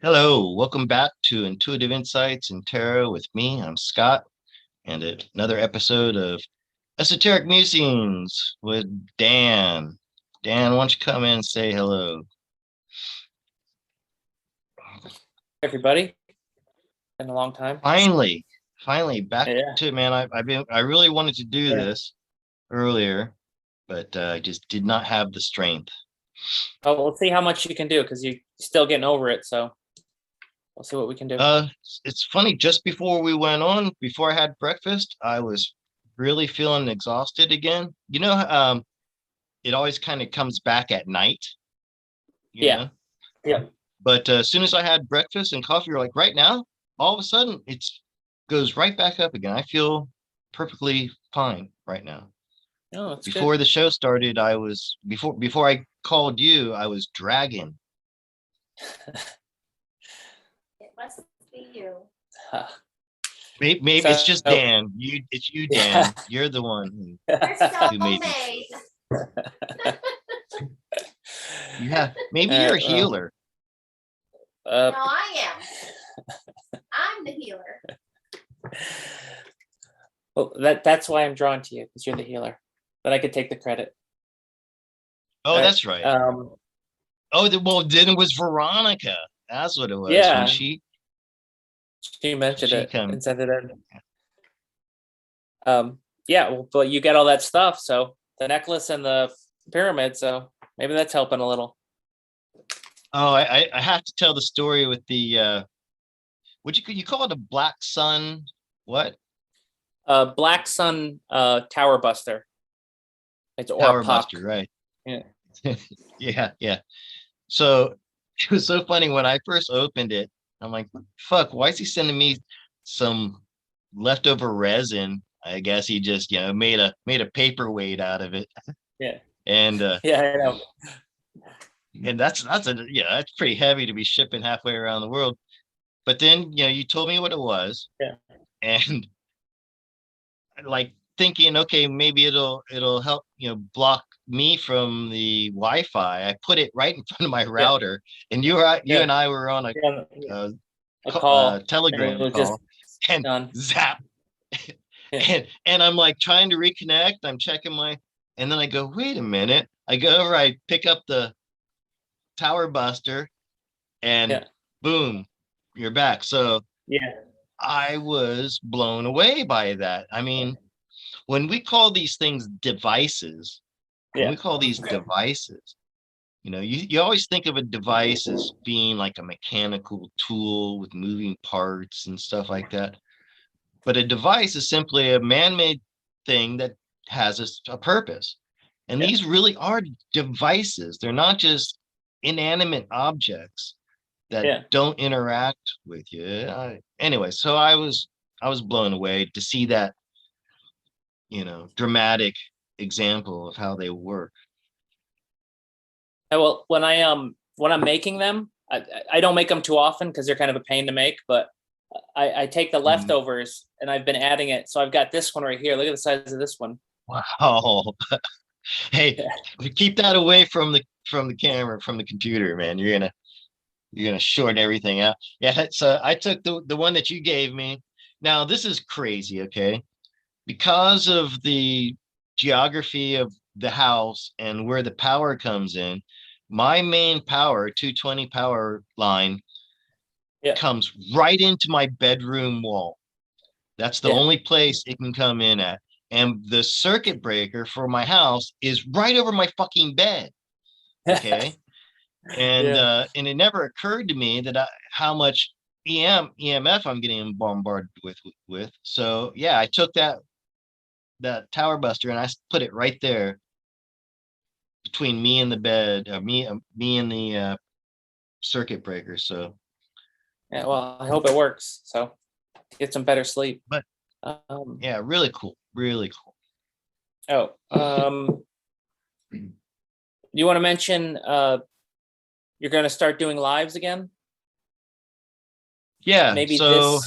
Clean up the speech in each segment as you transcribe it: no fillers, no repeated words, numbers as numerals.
Hello, welcome back to Intuitive Insights in Tarot with me. I'm Scott, and another episode of Esoteric Musings with Dan. Dan, why don't you come in and say hello? Everybody, been a long time. Finally, back Yeah. to it, man. I really wanted to do this earlier, but I just did not have the strength. Oh, we'll see how much you can do because you're still getting over it. So we'll see what we can do. It's funny. Just before we went on, before I had breakfast, I was really feeling exhausted again. It always kind of comes back at night, you Yeah. know. Yeah. But as soon as I had breakfast and coffee, like right now, all of a sudden goes right back up again. I feel perfectly fine right now. Oh, that's Before good. the show started, I was before I called you, I was dragging. It must be you. Maybe it's just Dan. It's you, Dan. You're the one who made me. Yeah, maybe you're a healer. No, I am. I'm the healer. Well, that's why I'm drawn to you, because you're the healer. But I could take the credit. Oh, that's right. Well, then it was Veronica. That's what it was. Yeah. When she mentioned it and sent it in. Yeah, well, but you get all that stuff, so the necklace and the pyramid, so maybe that's helping a little. Oh, I have to tell the story with the what you call it, a black sun, what? Black Sun Tower Buster. It's Tower Buster, right? Yeah. yeah. So it was so funny when I first opened it. I'm like, fuck, why is he sending me some leftover resin? I guess he just, made a paperweight out of it. Yeah. And yeah, I know. And that's pretty heavy to be shipping halfway around the world. But then, you told me what it was. Yeah. And like thinking, okay, maybe it'll help, block me from the Wi-Fi. I put it right in front of my router, and you and I were on a call, Telegram call, and done. Zap. And I'm like trying to reconnect. I'm checking and then I go, wait a minute. I go over, I pick up the Tower Buster, and boom, you're back. So I was blown away by that. I mean, when we call these things devices, you always think of a device as being like a mechanical tool with moving parts and stuff like that. But a device is simply a man-made thing that has a purpose. And these really are devices. They're not just inanimate objects that don't interact with you. Anyway, so I was blown away to see that, dramatic example of how they work. Well, when I'm making them, I don't make them too often because they're kind of a pain to make, but I take the leftovers and I've been adding it. So I've got this one right here. Look at the size of this one. Wow. Hey, keep that away from the camera, from the computer, man. You're gonna short everything out. Yeah, so I took the one that you gave me. Now this is crazy, okay? Because of the geography of the house and where the power comes in, my main power, 220 power line, comes right into my bedroom wall. That's the only place it can come in at. And the circuit breaker for my house is right over my fucking bed. Okay. And it never occurred to me that how much EMF I'm getting bombarded with. So yeah, I took that Tower Buster and I put it right there between me and the bed, me and the circuit breaker. So yeah, well, I hope it works. So get some better sleep. But yeah, really cool. Oh, you want to mention you're going to start doing lives again? Yeah. Maybe so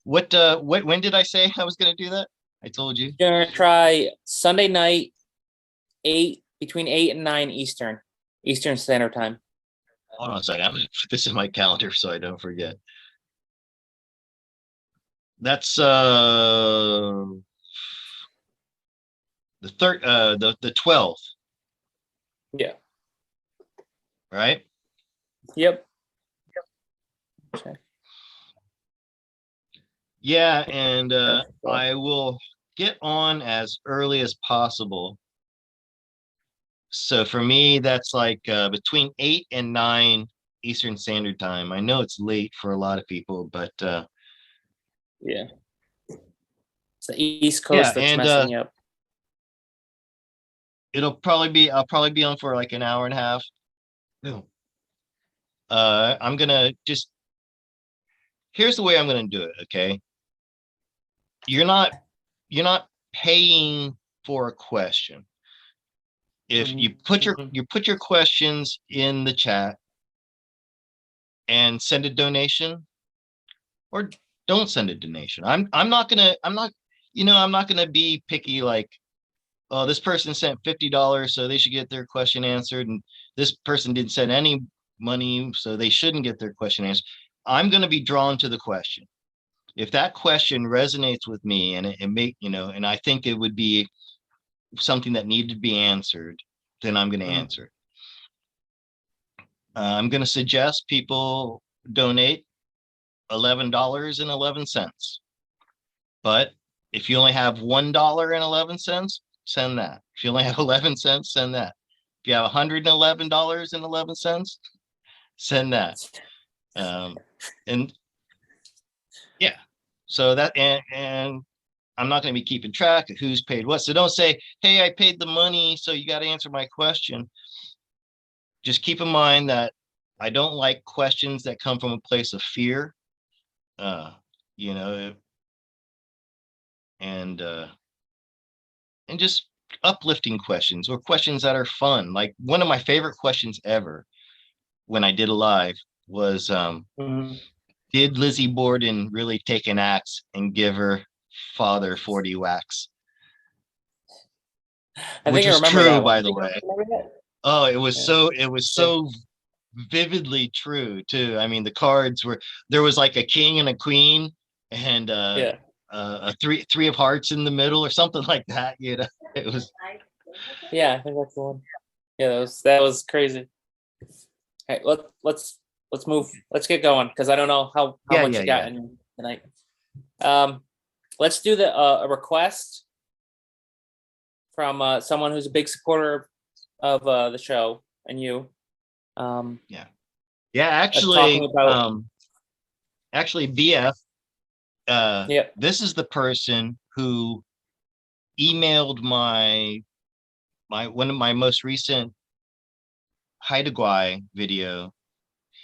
when did I say I was going to do that? I told you. You're going to try Sunday night, between 8 and 9 Eastern Standard Time. Hold on a second. I'm gonna put this in my calendar so I don't forget. That's the 12th, Yeah. right? Yep. Okay. Yeah, and Yeah. I will get on as early as possible. So for me, that's like between 8 and 9 Eastern Standard Time. I know it's late for a lot of people, but Yeah. It's the East yeah, Coast that's and messing you up. I'll probably be on for like an hour and a half. No. I'm gonna just here's the way I'm gonna do it, okay? You're not you're not paying for a question. If you Mhm. put your questions in the chat and send a donation, or don't send a donation. I'm not gonna I'm not gonna be picky like, oh, this person sent $50, so they should get their question answered, and this person didn't send any money, so they shouldn't get their question answered. I'm gonna be drawn to the question. If that question resonates with me and and I think it would be something that needed to be answered, then I'm gonna Mhm. answer it. I'm gonna suggest people donate $11.11. But if you only have $1.11, send that. If you only have 11 cents, send that. If you have $111.11, send that. And yeah, so that and I'm not going to be keeping track of who's paid what. So don't say, "Hey, I paid the money, so you got to answer my question." Just keep in mind that I don't like questions that come from a place of fear. Uh, you know, and just uplifting questions or questions that are fun. Like one of my favorite questions ever when I did a live was Mhm. did Lizzie Borden really take an axe and give her father 40 whacks? I Which think I was remember true, that one. by the way. Remember that? Oh, Yeah. it was so vividly true too. I mean, the cards were there was like a king and a queen and Yeah. a three of hearts in the middle or something like that, you know. It was Yeah, I think that's the one. Yeah, that was crazy. Hey, let's move. Let's get going because I don't know how yeah, much yeah, you got yeah. in tonight. Um, let's do the a request from someone who's a big supporter of the show and you. Yeah. Yeah, Talking about actually BF, yeah. this is the person who emailed my one of my most recent Haidagwai video.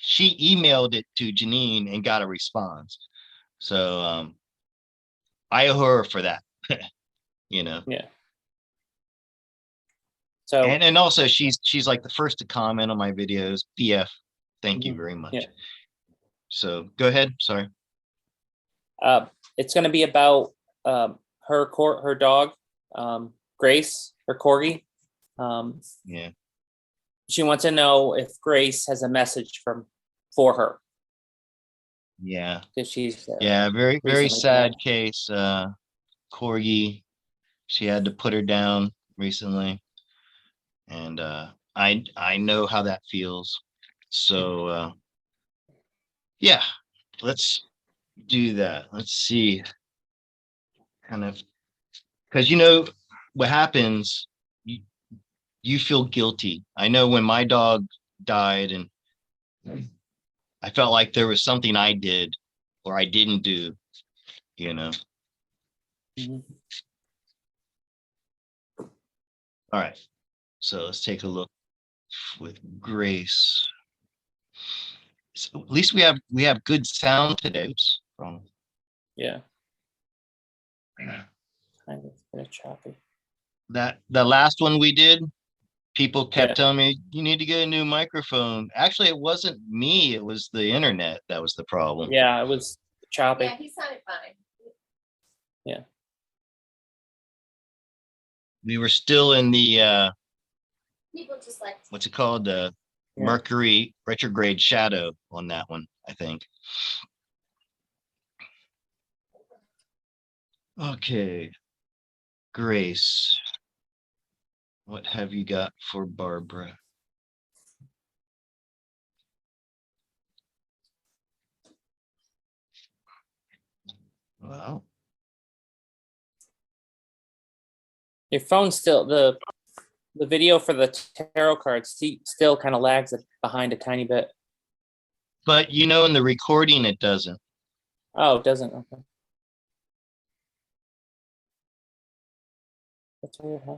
She emailed it to Janine and got a response. So I owe her for that, you know. Yeah. So And also she's like the first to comment on my videos. BF, thank you very yeah. much. So go ahead. Sorry. It's going to be about her dog, Grace, her corgi. Yeah. She wants to know if Grace has a message for her Yeah. because she's Yeah. Very, very recently sad passed. case. Corgi, she had to put her down recently. And I know how that feels. So yeah, let's do that. Let's see. Kind of because what happens, you feel guilty. I know when my dog died and I felt like there was something I did or I didn't do, you know. Mhm. All right. So let's take a look with Grace. So at least we have good sound today. Oops, wrong. Yeah. Kind of a bit choppy. That the last one we did, people kept Yeah. telling me you need to get a new microphone. Actually, it wasn't me, it was the internet that was the problem. Yeah, it was choppy. Yeah, he sounded fine. Yeah. We were still in the People just like what's it called? Mercury retrograde shadow on that one, I think. Okay, Grace, what have you got for Barbara? Wow. Your phone still, the video for the tarot cards still kind of lags behind a tiny bit. But you know, in the recording, it doesn't. Oh, it doesn't. Okay. That's weird, huh?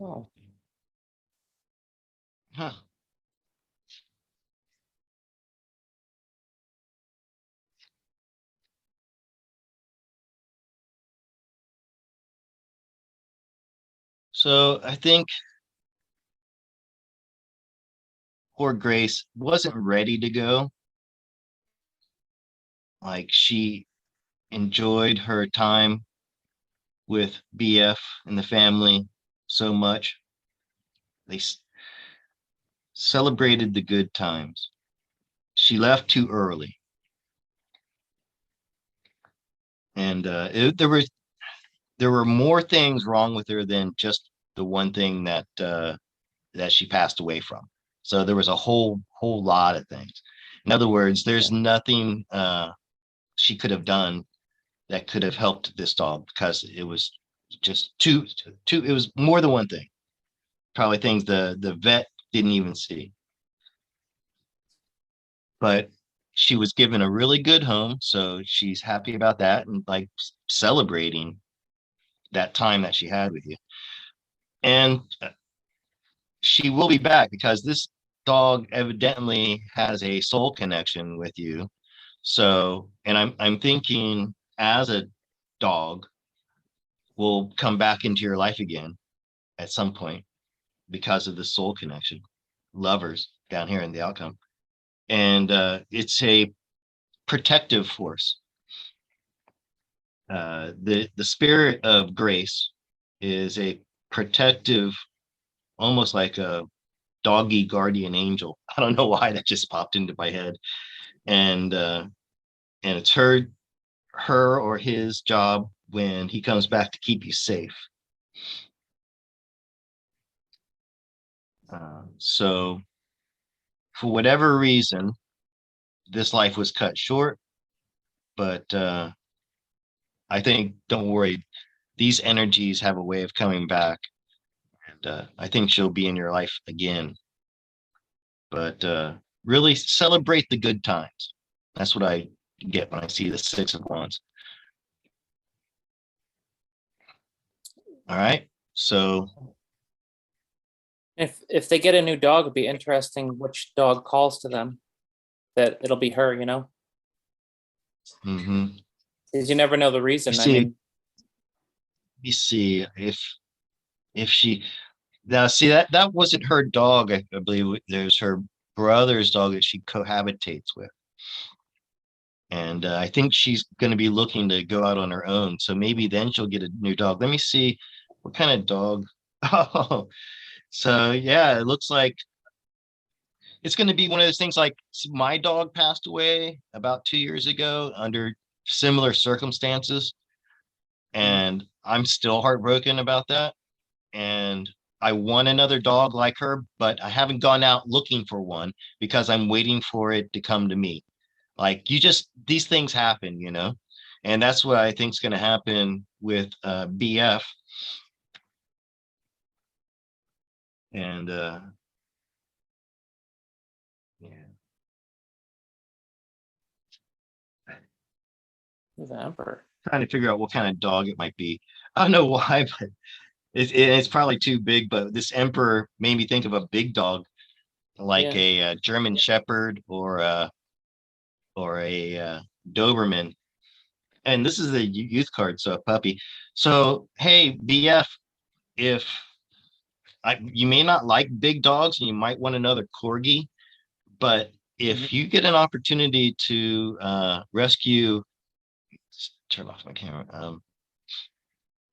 Oh. Huh. So I think poor Grace wasn't ready to go. Like, she enjoyed her time with BF and the family so much. They celebrated the good times. She left too early. And there were more things wrong with her than just the one thing that she passed away from. So there was a whole lot of things. In other words, there's nothing she could have done that could have helped this dog, because it was just too it was more than one thing. Probably things the vet didn't even see. But she was given a really good home, so she's happy about that and like celebrating that time that she had with you. And she will be back, because this dog evidently has a soul connection with you. So, and I'm thinking, as a dog will come back into your life again at some point because of the soul connection. Lovers down here in the outcome. And it's a protective force. The spirit of Grace is a protective, almost like a doggy guardian angel. I don't know why that just popped into my head. And it's her or his job when he comes back to keep you safe. So for whatever reason, this life was cut short, but I think, don't worry, these energies have a way of coming back, and I think she'll be in your life again. But really celebrate the good times. That's what I get when I see the Six of Wands. All right, so If they get a new dog, it'd be interesting which dog calls to them. That it'll be her, you know. Because you never know the reason. You I see, mean, you see if she now see that wasn't her dog. I believe there's her brother's dog that she cohabitates with. And I think she's going to be looking to go out on her own. So maybe then she'll get a new dog. Let me see what kind of dog. Oh, so yeah, it looks like it's going to be one of those things like my dog passed away about 2 years ago under similar circumstances. And I'm still heartbroken about that. And I want another dog like her, but I haven't gone out looking for one because I'm waiting for it to come to me. Like, these things happen, you know, and that's what I think is going to happen with BF. And yeah, the Emperor. trying to figure out what kind of dog it might be. I don't know why, but it's probably too big. But this Emperor made me think of a big dog, like a German Shepherd or a Doberman. And this is a youth card, so a puppy. So hey, BF, if you may not like big dogs and you might want another corgi, but if you get an opportunity to rescue, turn off my camera,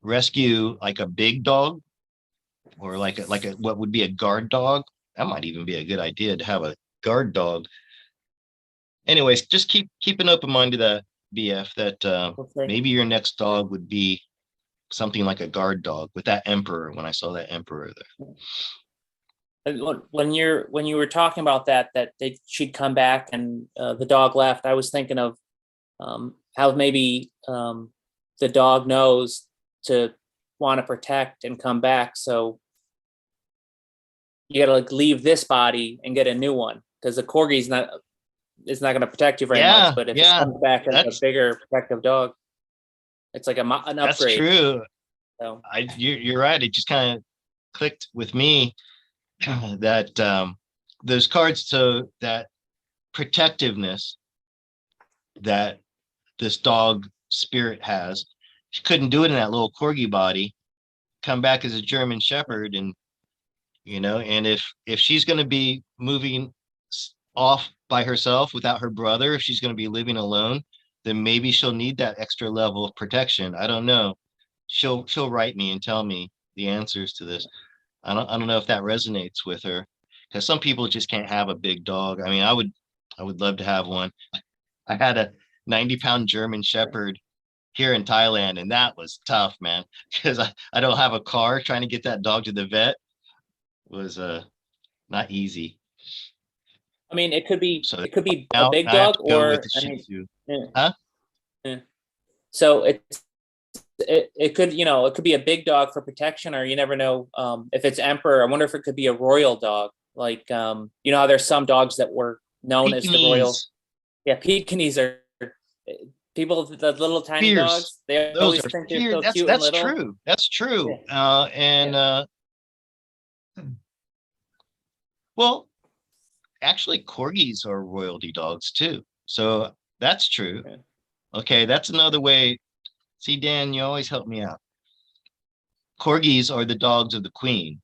rescue like a big dog or like a what would be a guard dog. That might even be a good idea to have a guard dog. Anyways, just keep an open mind to that, BF, that Okay. maybe your next dog would be something like a guard dog with that emperor when I saw that emperor there. And when you were talking about that she'd come back and the dog left, I was thinking of how maybe the dog knows to want to protect and come back. So you got to like leave this body and get a new one because the corgi's not going to protect you very Yeah, much. But if yeah, it comes back as a bigger protective dog, it's like an upgrade. that's true. So You're right. It just kind of clicked with me that those cards, so that protectiveness that this dog spirit has, she couldn't do it in that little corgi body. Come back as a German Shepherd, and and if she's going to be moving off by herself without her brother, if she's going to be living alone, then maybe she'll need that extra level of protection. I don't know. She'll write me and tell me the answers to this. I don't know if that resonates with her, because some people just can't have a big dog. I mean, I would love to have one. I had a 90-pound German Shepherd here in Thailand, and that was tough, man, because I don't have a car. Trying to get that dog to the vet was not easy. I mean, it could be So a now big I have dog to go with or the I Shih mean, Tzu. yeah. Huh? Yeah. So it could it could be a big dog for protection, or you never know if it's emperor. I wonder if it could be a royal dog, like how there's some dogs that were known as the royal. Pekingese. Yeah, Pekingese are people. The little tiny Fierce. dogs. They Those always are think they're fierce. so cute and That's little. true. That's true. Yeah. Well, actually, corgis are royalty dogs too. So that's true. Yeah. Okay, that's another way. See, Dan, you always help me out. Corgis are the dogs of the queen.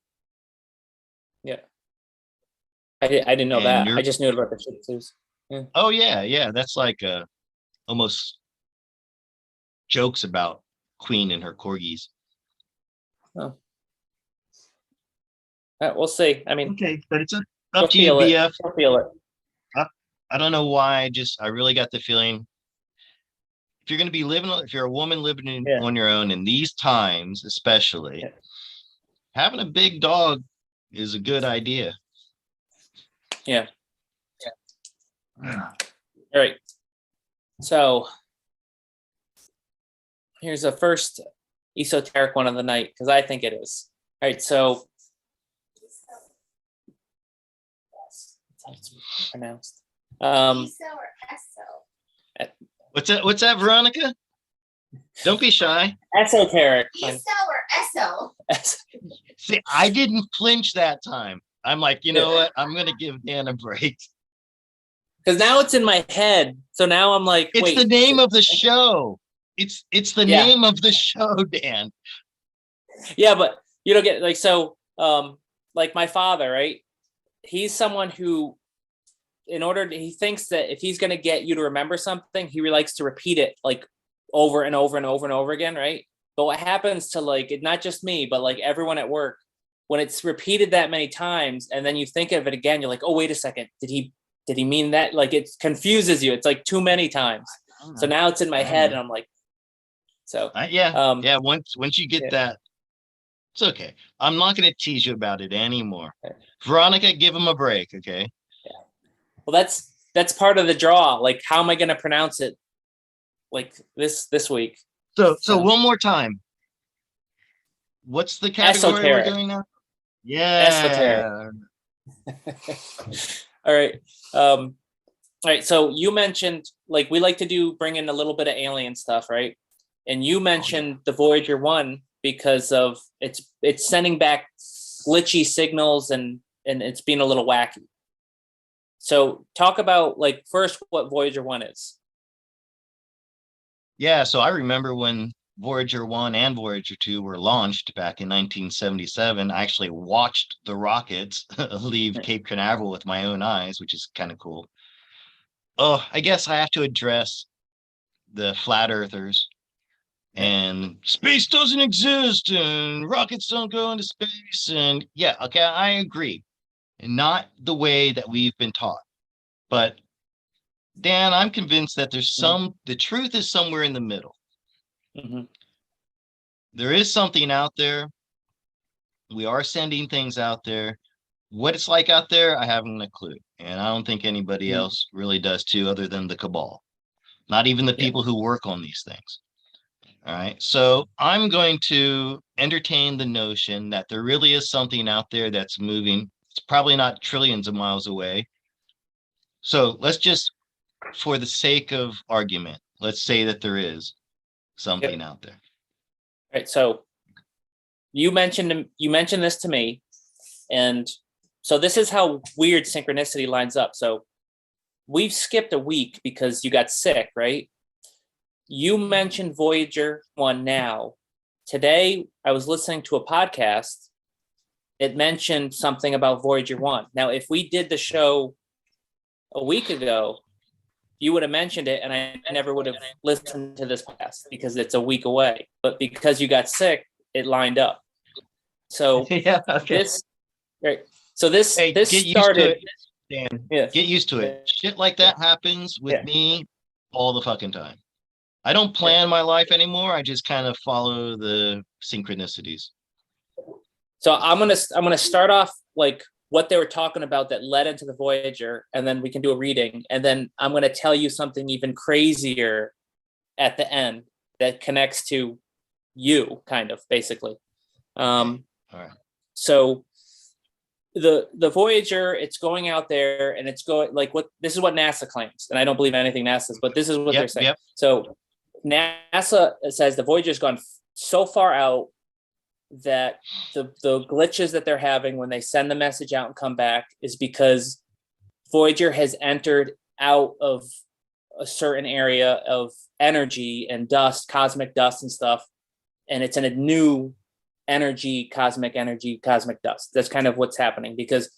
Yeah. I didn't know And that. you're I just knew about the Shih Tzus. Yeah. Oh yeah. That's like almost jokes about Queen and her corgis. Oh. We'll see. I mean, Okay, but it's up you'll to you, feel it. BF. You'll feel it. I don't know why. I really got the feeling if you're going to be if you're a woman living Yeah. on your own in these times, especially, Yeah. having a big dog is a good idea. Yeah. All right. So here's the first esoteric one of the night, because I think it is. All right. So that's how it's pronounced. ESO or ESO? What's that, Veronica? Don't be shy. Esoteric. ESO or ESO? See, I didn't flinch that time. I'm like, you know what? I'm going to give Dan a break. Because now it's in my head. So now I'm like, It's wait. the name of the show. It's the name of the show, Dan. Yeah, but you don't get like my father, right? He's someone who, he thinks that if he's going to get you to remember something, he likes to repeat it like over and over and over and over again, right? But what happens to not just me, but like everyone at work, when it's repeated that many times and then you think of it again, you're like, oh, wait a second. Did he mean that? Like it confuses you. It's like too many times. So now it's in my head and I'm like, so. Once you get that, it's okay. I'm not going to tease you about it anymore. Okay. Veronica, give him a break. Okay. Yeah. Well, that's part of the draw. Like, how am I going to pronounce it? Like this week. So one more time. What's the category Esoteric. we're doing now? Yeah. Esoteric. All right. All right. So you mentioned we like to bring in a little bit of alien stuff, right? And you mentioned the Voyager 1 because of it's sending back glitchy signals and it's being a little wacky. So talk about first what Voyager 1 is. Yeah, so I remember when Voyager 1 and Voyager 2 were launched back in 1977. I actually watched the rockets leave Cape Canaveral with my own eyes, which is kind of cool. Oh, I guess I have to address the flat earthers. and space doesn't exist and rockets don't go into space. And yeah, okay, I agree. And not the way that we've been taught. But Dan, I'm convinced that there's the truth is somewhere in the middle. Mm-hmm. There is something out there. We are sending things out there. What it's like out there, I haven't a clue. And I don't think anybody else really does too, other than the cabal. Not even the people who work on these things. All right. So I'm going to entertain the notion that there really is something out there that's moving. It's probably not trillions of miles away. So let's just, for the sake of argument, let's say that there is something out there. Right. So you mentioned this to me, and so this is how weird synchronicity lines up. So we've skipped a week because you got sick, right? You mentioned Voyager 1 now. Today, I was listening to a podcast. It mentioned something about Voyager 1. Now, if we did the show a week ago, you would have mentioned it, and I never would have listened to this podcast because it's a week away. But because you got sick, it lined up. So this, right? So this started. Dan, get used to it. Shit like that happens with me all the fucking time. I don't plan my life anymore. I just kind of follow the synchronicities. So I'm gonna start off like what they were talking about that led into the Voyager, and then we can do a reading, and then I'm gonna tell you something even crazier at the end that connects to you, kind of, basically. All right. So the Voyager, it's going out there, and it's going like this is what NASA claims, and I don't believe anything NASA says, but this is what they're saying. So NASA says the Voyager's gone so far out that the glitches that they're having when they send the message out and come back is because Voyager has entered out of a certain area of energy and dust, cosmic dust and stuff, and it's in a new energy, cosmic dust. That's kind of what's happening because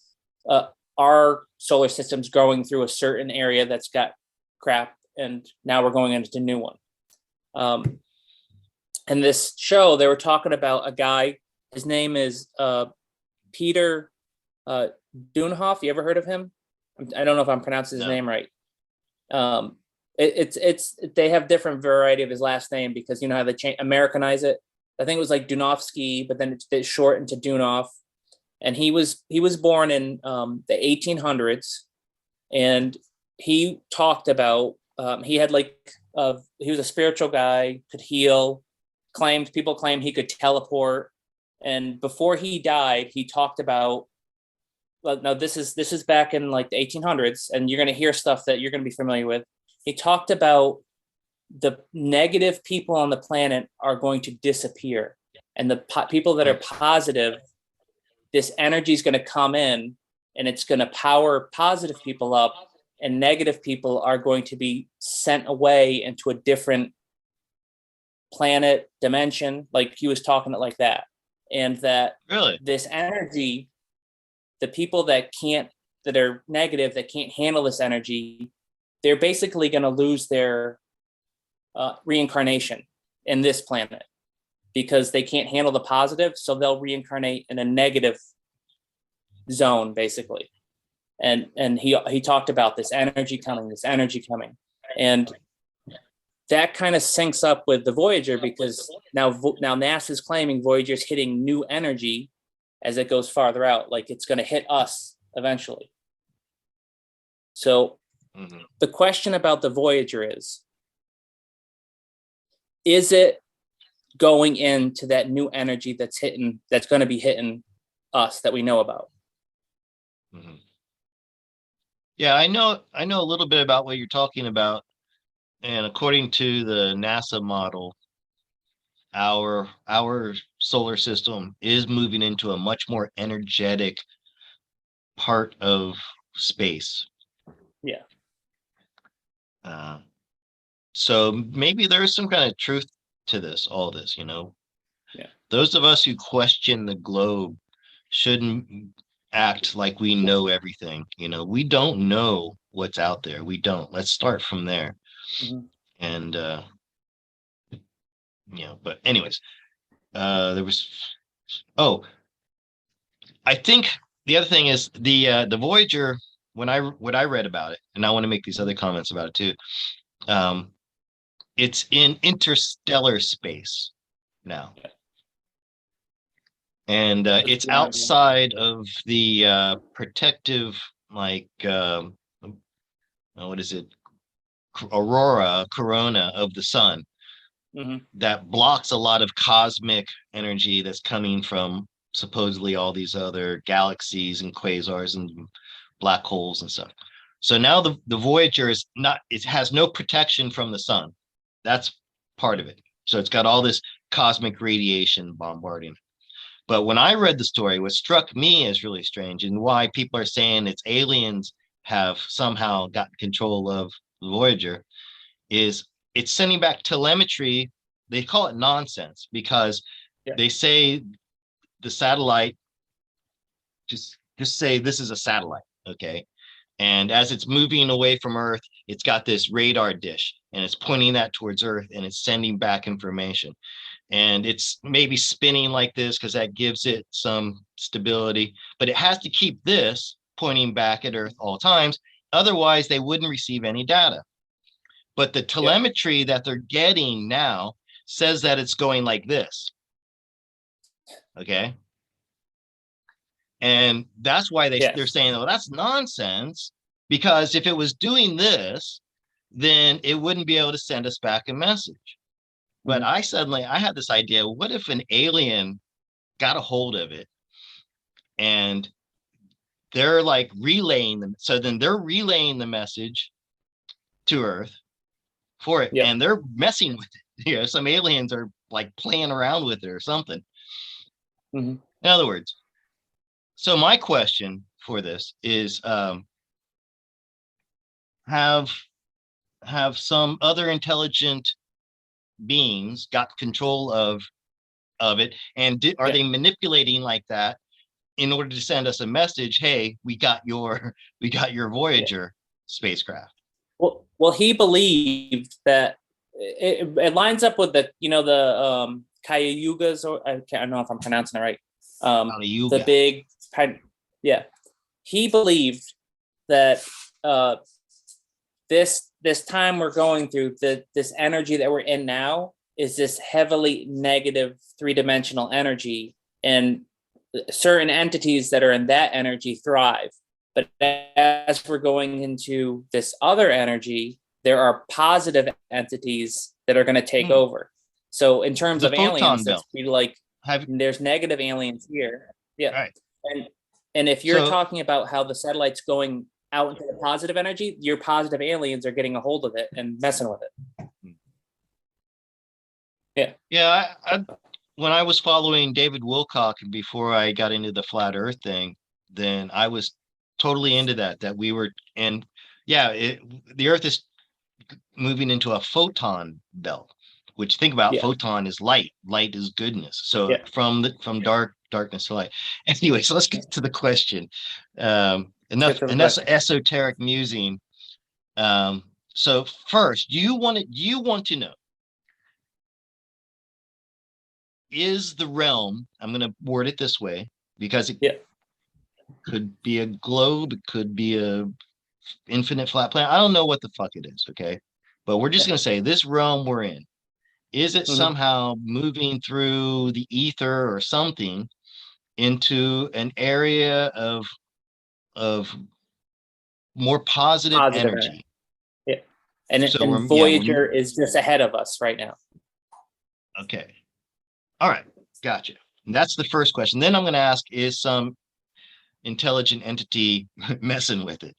our solar system's going through a certain area that's got crap, and now we're going into a new one. And this show, they were talking about a guy. His name is Peter Dunhoff. You ever heard of him? I don't know if I'm pronouncing his name right. They have different variety of his last name because you know how they Americanize it. I think it was like Dunovsky, but then it's shortened to Dunoff. And he was born in the 1800s, and he talked about he had he was a spiritual guy, could heal. People claim he could teleport, and before he died, he talked about. Well, no, this is back in like the 1800s, and you're going to hear stuff that you're going to be familiar with. He talked about the negative people on the planet are going to disappear, and the people that are positive, this energy is going to come in, and it's going to power positive people up, and negative people are going to be sent away into a different planet dimension. Like he was talking it like that, and that this energy, the people that are negative, that can't handle this energy, they're basically going to lose their reincarnation in this planet because they can't handle the positive, so they'll reincarnate in a negative zone, basically. And he talked about this energy coming, and that kind of syncs up with the Voyager because now NASA's claiming Voyager's hitting new energy as it goes farther out, like it's going to hit us eventually. So the question about the Voyager is it going into that new energy that's going to be hitting us that we know about? Mm-hmm. Yeah, I know a little bit about what you're talking about. And according to the NASA model, our solar system is moving into a much more energetic part of space. Yeah. So maybe there is some kind of truth to all this, you know. Yeah. Those of us who question the globe shouldn't act like we know everything. You know, we don't know what's out there. We don't. Let's start from there. Mm-hmm. And But anyways, there was, oh, I think the other thing is the Voyager, what I read about it, and I want to make these other comments about it too. Um, it's in interstellar space now. And it's outside of the protective, like, what is it? Corona of the sun that blocks a lot of cosmic energy that's coming from supposedly all these other galaxies and quasars and black holes and stuff. So now the Voyager is not, it has no protection from the sun. That's part of it. So it's got all this cosmic radiation bombarding. But when I read the story, what struck me as really strange and why people are saying it's aliens have somehow gotten control of the Voyager is it's sending back telemetry. They call it nonsense because they say the satellite, just say this is a satellite, okay? And as it's moving away from Earth, it's got this radar dish and it's pointing that towards Earth and it's sending back information. And it's maybe spinning like this because that gives it some stability, but it has to keep this pointing back at Earth all times. Otherwise, they wouldn't receive any data. But the telemetry that they're getting now says that it's going like this. Okay. And that's why they're saying, oh, that's nonsense, because if it was doing this, then it wouldn't be able to send us back a message. But I had this idea, what if an alien got a hold of it and they're like relaying them? So then they're relaying the message to Earth for it, and they're messing with it. Some aliens are like playing around with it or something. In other words, so my question for this is, have some other intelligent beings got control of it, and are they manipulating like that in order to send us a message? Hey, we got your Voyager spacecraft. Well, he believed that it lines up with the Cayugas, or I don't know if I'm pronouncing it right. The big, he believed that this time we're going through, this energy that we're in now is this heavily negative three-dimensional energy, and certain entities that are in that energy thrive. But as we're going into this other energy, there are positive entities that are going to take over. So in terms of aliens, it's be like there's negative aliens here. Yeah. Right. And if you're talking about how the satellite's going out into the positive energy, your positive aliens are getting a hold of it and messing with it. Yeah. Yeah. When I was following David Wilcock before I got into the flat Earth thing, then I was totally into that we were, and the Earth is moving into a photon belt, which, think about, photon is light is goodness. So from darkness to light. Anyway, so let's get to the question. Enough esoteric musing. So first, you want to know, is the realm, I'm going to word it this way because it could be a globe, it could be a infinite flat planet. I don't know what the fuck it is, okay? But we're just going to say this realm we're in, is it somehow moving through the ether or something into an area of more positive energy? Yeah. And Voyager is just ahead of us right now. Okay. All right. Gotcha. And that's the first question. Then I'm going to ask, is some intelligent entity messing with it?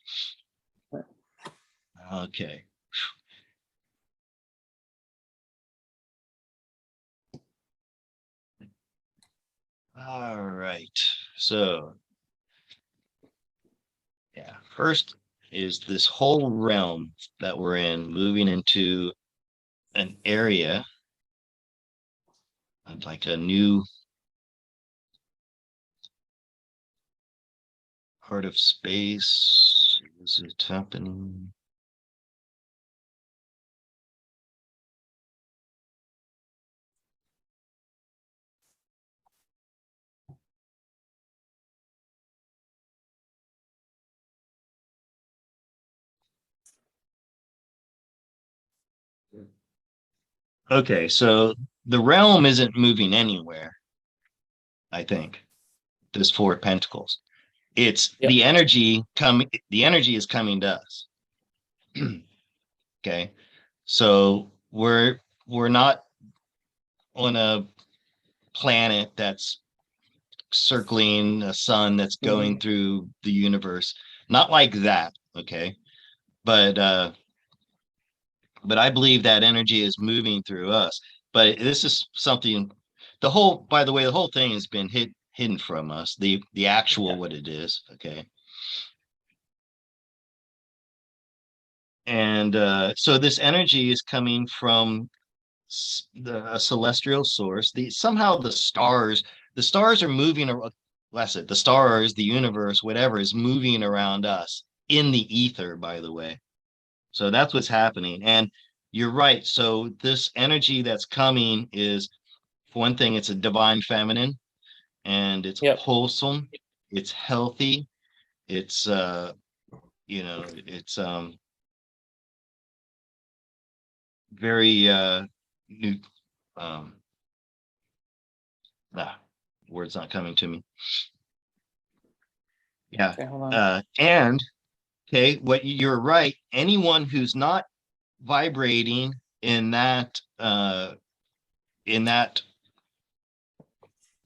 Okay. All right. So, first is this whole realm that we're in moving into an area of like a new part of space. Is it happening? Okay, so the realm isn't moving anywhere, I think. This Four of Pentacles. It's Yep. the energy is coming to us. Okay. So we're not on a planet that's circling a sun that's going through the universe. Not like that, okay? But I believe that energy is moving through us. But this is something by the way, the whole thing has been hidden from us, the actual what it is, okay? And so this energy is coming from a celestial source. Somehow the stars are moving around. That's it. The stars, the universe, whatever is moving around us in the ether, by the way. So that's what's happening. And you're right. So this energy that's coming is, for one thing, it's a divine feminine, and it's Yep. wholesome, it's healthy, it's it's very new ah, words not coming to me. Yeah. Okay, hold on. And okay, you're right. Anyone who's not vibrating in that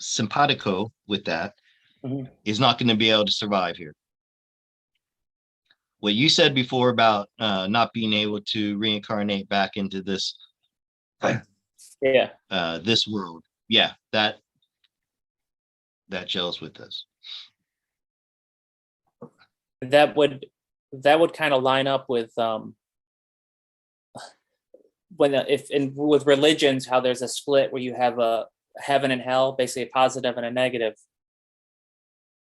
simpatico with that is not going to be able to survive here. What you said before about not being able to reincarnate back into this this world, yeah, that gels with this. That would kind of line up with with religions, how there's a split where you have a heaven and hell, basically a positive and a negative.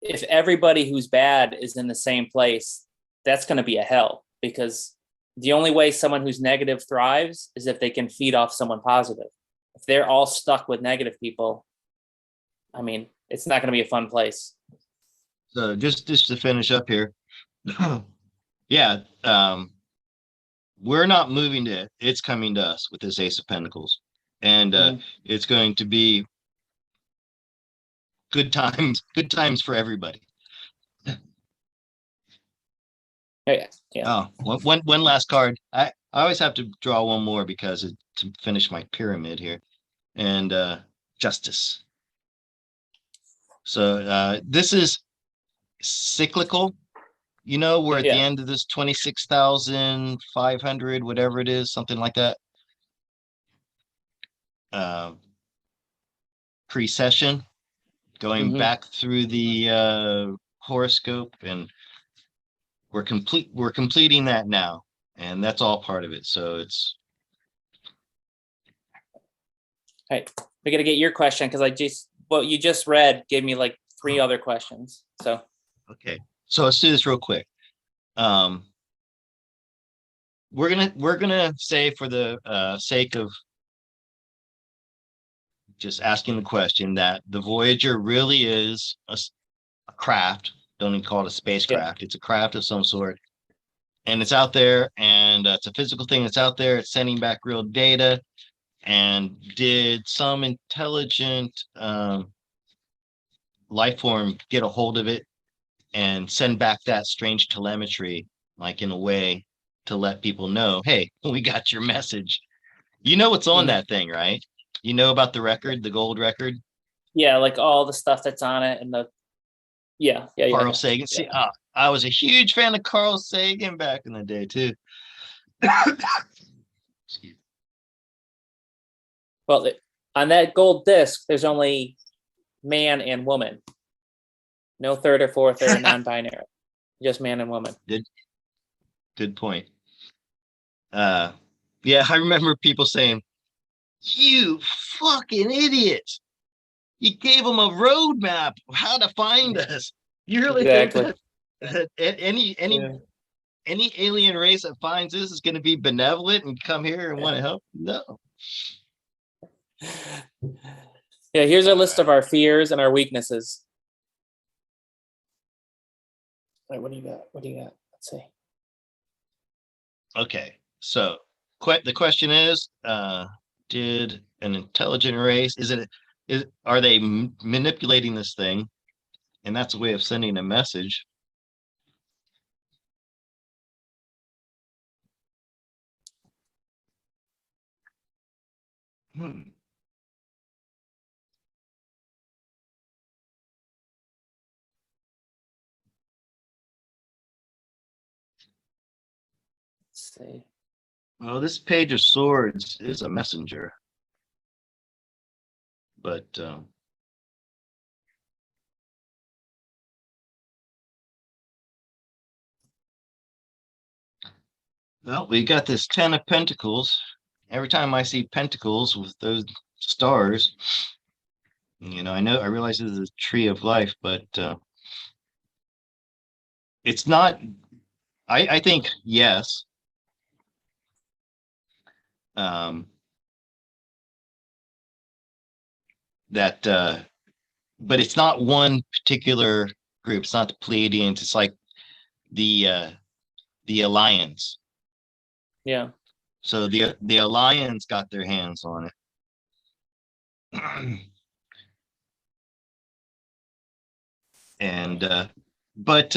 If everybody who's bad is in the same place, that's going to be a hell, because the only way someone who's negative thrives is if they can feed off someone positive. If they're all stuck with negative people, I mean, it's not going to be a fun place. So just to finish up here, yeah, we're not moving to it. It's coming to us with this Ace of Pentacles, and it's going to be good times for everybody. Yeah. Oh, one last card. I always have to draw one more because to finish my pyramid here, and justice. So this is cyclical. We're at the end of this 26,500, whatever it is, something like that. Precession, going back through the horoscope, and we're completing that now, and that's all part of it. So it's right. We got to get your question, because what you just read gave me like 3 other questions. So okay. So let's do this real quick. We're gonna say, for the sake of just asking the question, that the Voyager really is a craft. Don't even call it a spacecraft. It's a craft of some sort, and it's out there, and it's a physical thing that's out there. It's sending back real data. And did some intelligent life form get a hold of it and send back that strange telemetry, like in a way to let people know, hey, we got your message. You know what's on that thing, right? You know about the record, the gold record? Yeah, like all the stuff that's on it, and the Carl Sagan. See, I was a huge fan of Carl Sagan back in the day too. Excuse me. Well, on that gold disc, there's only man and woman. No third or fourth or non-binary. Just man and woman. Good point. Yeah, I remember people saying, "You fucking idiots! You gave them a roadmap of how to find us. You really think that any alien race that finds this is going to be benevolent and come here and want to help? No." Yeah, here's a list of our fears and our weaknesses. All right, what do you got? Let's see. Okay, so the question is, did an intelligent race, are they manipulating this thing? And that's a way of sending a message. Hmm. Let's see. Well, this Page of Swords is a messenger, but well, we got this 10 of Pentacles. Every time I see pentacles with those stars, I realize this is a tree of life, but it's not. I think yes. That but it's not one particular group. It's not the Pleiadians. It's like the Alliance. Yeah. So the Alliance got their hands on it. And but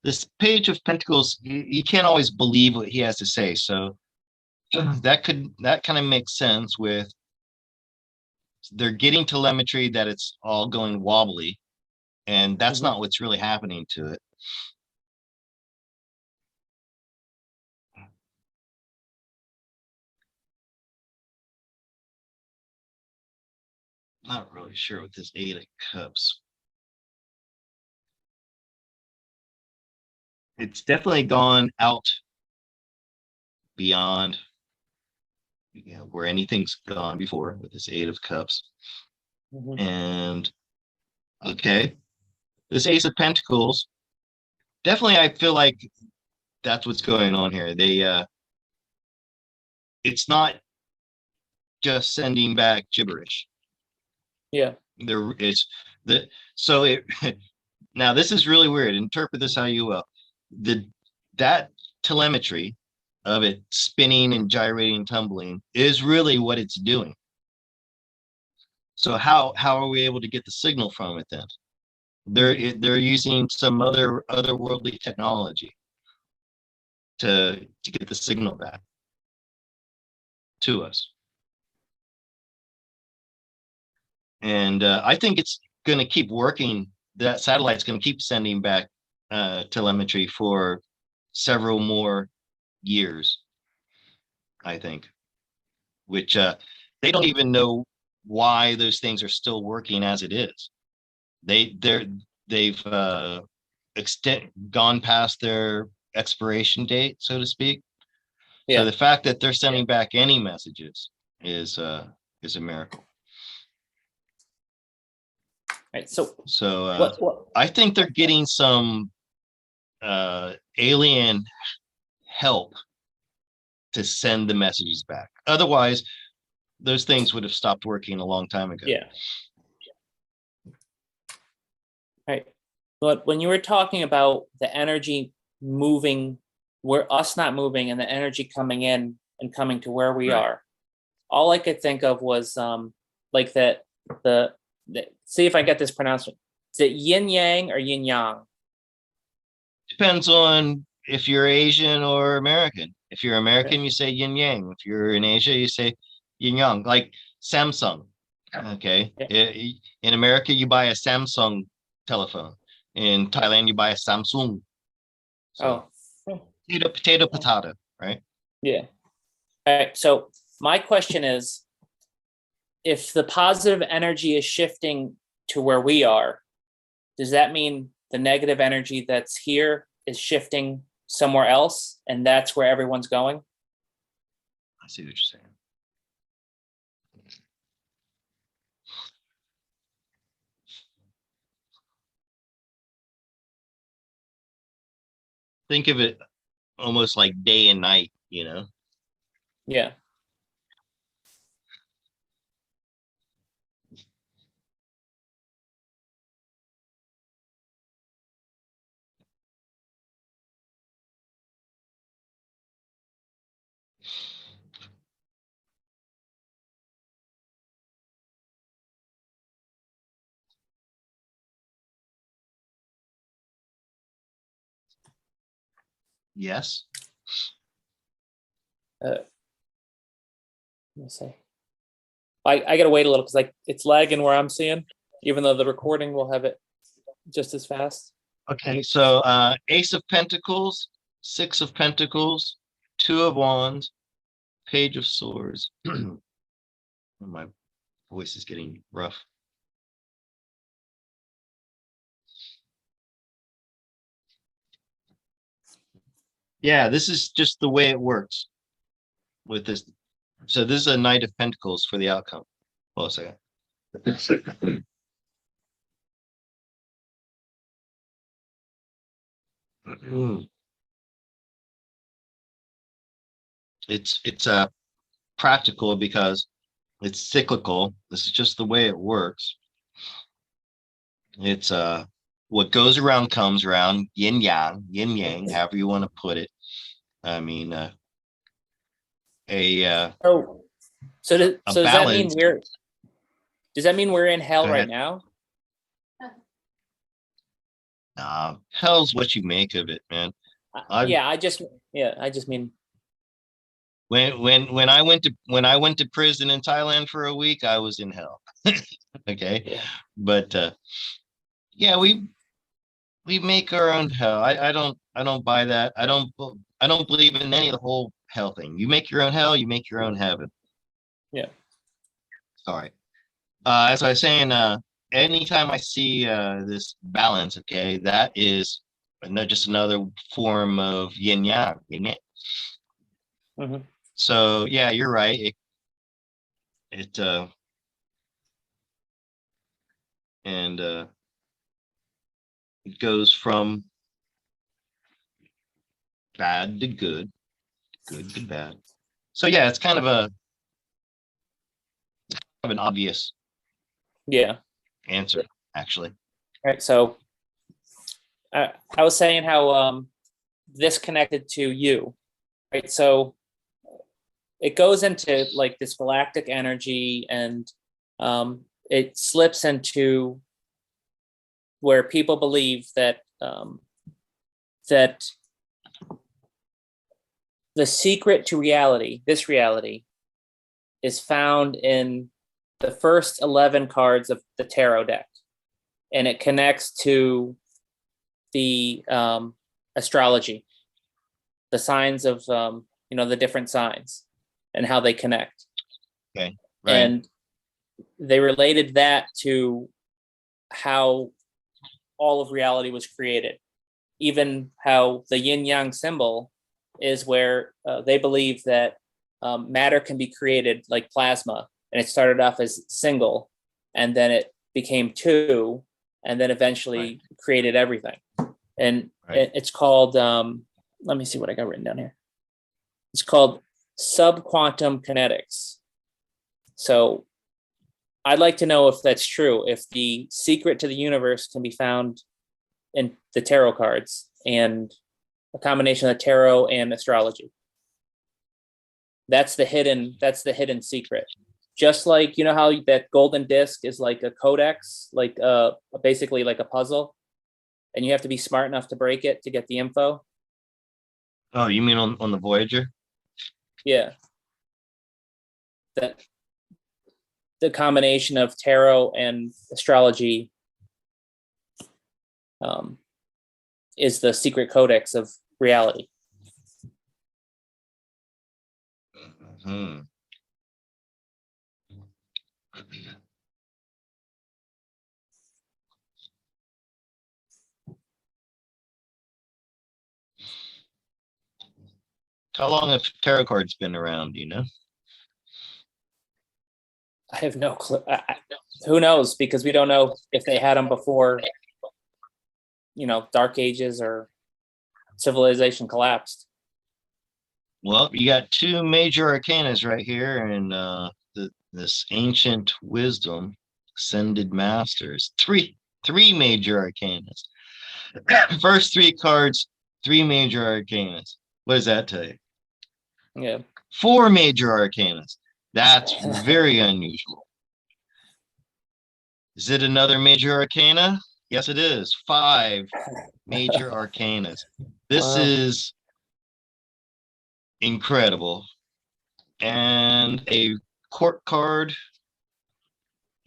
this Page of Pentacles, you can't always believe what he has to say. So that kind of makes sense with they're getting telemetry that it's all going wobbly, and that's not what's really happening to it. Not really sure with this Eight of Cups. It's definitely gone out beyond where anything's gone before with this Eight of Cups. And okay, this Ace of Pentacles, definitely I feel like that's what's going on here. It's not just sending back gibberish. Yeah. There is the so it now this is really weird. Interpret this how you will. That telemetry of it spinning and gyrating and tumbling is really what it's doing. So how are we able to get the signal from it then? They're using some otherworldly technology to get the signal back to us. And I think it's going to keep working. That satellite's going to keep sending back telemetry for several more years, I think, which they don't even know why those things are still working as it is. They've gone past their expiration date, so to speak. Yeah. So the fact that they're sending back any messages is a miracle. Right. So what I think they're getting some alien help to send the messages back. Otherwise, those things would have stopped working a long time ago. Yeah. Right. But when you were talking about the energy moving, where us not moving and the energy coming in and coming to where we are, all I could think of was like that the see if I get this pronounced. Is it Yin Yang or Yin Yang? Depends on if you're Asian or American. If you're American, you say Yin Yang. If you're in Asia, you say Yin Yang. Like Samsung. Okay. Yeah. In America, you buy a Samsung telephone. In Thailand, you buy a Samsung. So, potato, right? Yeah. All right. So my question is, if the positive energy is shifting to where we are, does that mean the negative energy that's here is shifting somewhere else, and that's where everyone's going? I see what you're saying. Think of it almost like day and night, Yeah. Yes. Let me see. I gotta wait a little because like it's lagging where I'm seeing, even though the recording will have it just as fast. Okay, so Ace of Pentacles, Six of Pentacles, Two of Wands, Page of Swords. My voice is getting rough. Yeah, this is just the way it works with this. So this is a Knight of Pentacles for the outcome. Hold on a second. It's practical because it's cyclical. This is just the way it works. It's what goes around comes around, yin yang, however you want to put it. I mean, Oh, so does that mean balance. we're in hell Go right ahead. now? Hell's what you make of it, man. I just mean when I went to prison in Thailand for a week, I was in hell. Okay, yeah. but yeah, we make our own hell. I don't buy that. I don't believe in any of the whole hell thing. You make your own hell, you make your own heaven. Yeah. Sorry. As I was saying, anytime I see this balance, okay, that is just another form of yin yang, isn't it? Mhm. So yeah, you're right. It and it goes from bad to good, good to bad. So yeah, it's kind of an obvious Yeah. answer, actually. All right. So I was saying how this connected to you, right? So it goes into like this galactic energy, and it slips into where people believe that that the secret to reality, this reality, is found in the first 11 cards of the tarot deck, and it connects to the astrology, the signs of the different signs and how they connect. Okay, right. And they related that to how all of reality was created, even how the yin yang symbol is where they believe that matter can be created like plasma, and it started off as single, and then it became two, and then eventually created everything. And it's called let me see what I got written down here. It's called Subquantum Kinetics. So I'd like to know if that's true, if the secret to the universe can be found in the tarot cards and a combination of tarot and astrology. That's the hidden secret. Just like, you know how that golden disc is like a codex, like basically like a puzzle, and you have to be smart enough to break it to get the info. Oh, you mean on the Voyager? Yeah. That the combination of tarot and astrology is the secret codex of reality. Hmm. How long have tarot cards been around, do you know? I have no clue. Who knows? Because we don't know if they had them before, Dark Ages or civilization collapsed. Well, you got two major arcanas right here, and this ancient wisdom, ascended masters. Three major arcanas. First three cards, three major arcanas. What does that tell you? Yeah. Four major arcanas. That's very unusual. Is it another major arcana? Yes, it is. Five major arcanas. This Wow. is incredible. And a court card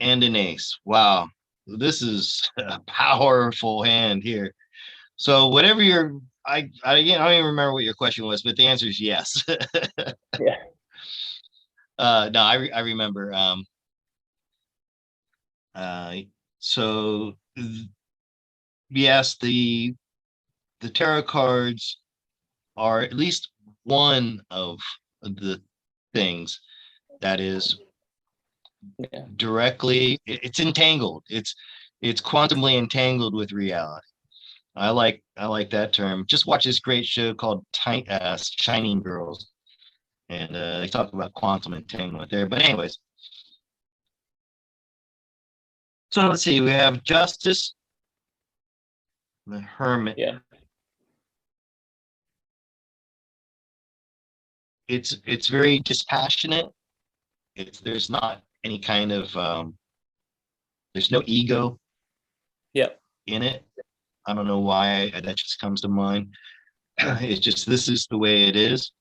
and an ace. Wow. This is a powerful hand here. So whatever your again, I don't even remember what your question was, but the answer is yes. Yeah. No, I remember. Uh, so yes, the tarot cards are at least one of the things that is Yeah. directly, it's entangled. It's quantumly entangled with reality. I like that term. Just watch this great show called Shining Girls, and they talk about quantum entanglement there. But anyways, so let's see. We have Justice, the Hermit. Yeah. It's very dispassionate. There's not any kind of there's no ego Yep. in it. I don't know why that just comes to mind. It's just this is the way it is.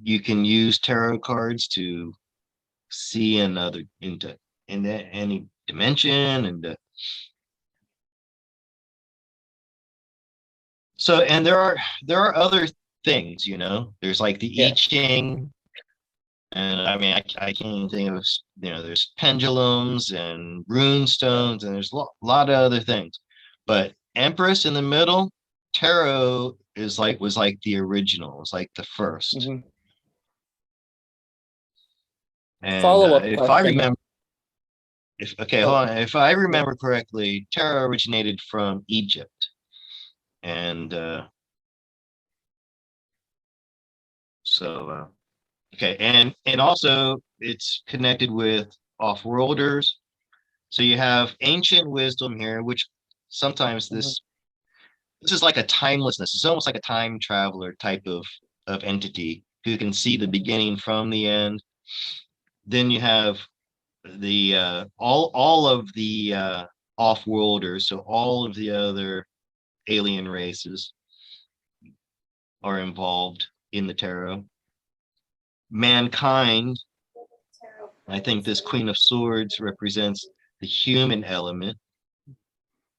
You can use tarot cards to see another into any dimension, and so and there are other things, you know. There's like the I Yeah. Ching, and I mean I can't even think of, you know, there's pendulums and rune stones, and there's a lot of other things. But Empress in the middle, tarot was like the original, it was like the first. Mhm. And Follow-up if I question. remember, if okay, hold on. If I remember correctly, tarot originated from Egypt, and so okay, and also it's connected with off-worlders. So you have ancient wisdom here, which sometimes Mhm. this is like a timelessness. It's almost like a time traveler type of entity who can see the beginning from the end. Then you have the all of the off-worlders, so all of the other alien races are involved in the tarot. Mankind, I think this Queen of Swords represents the human element.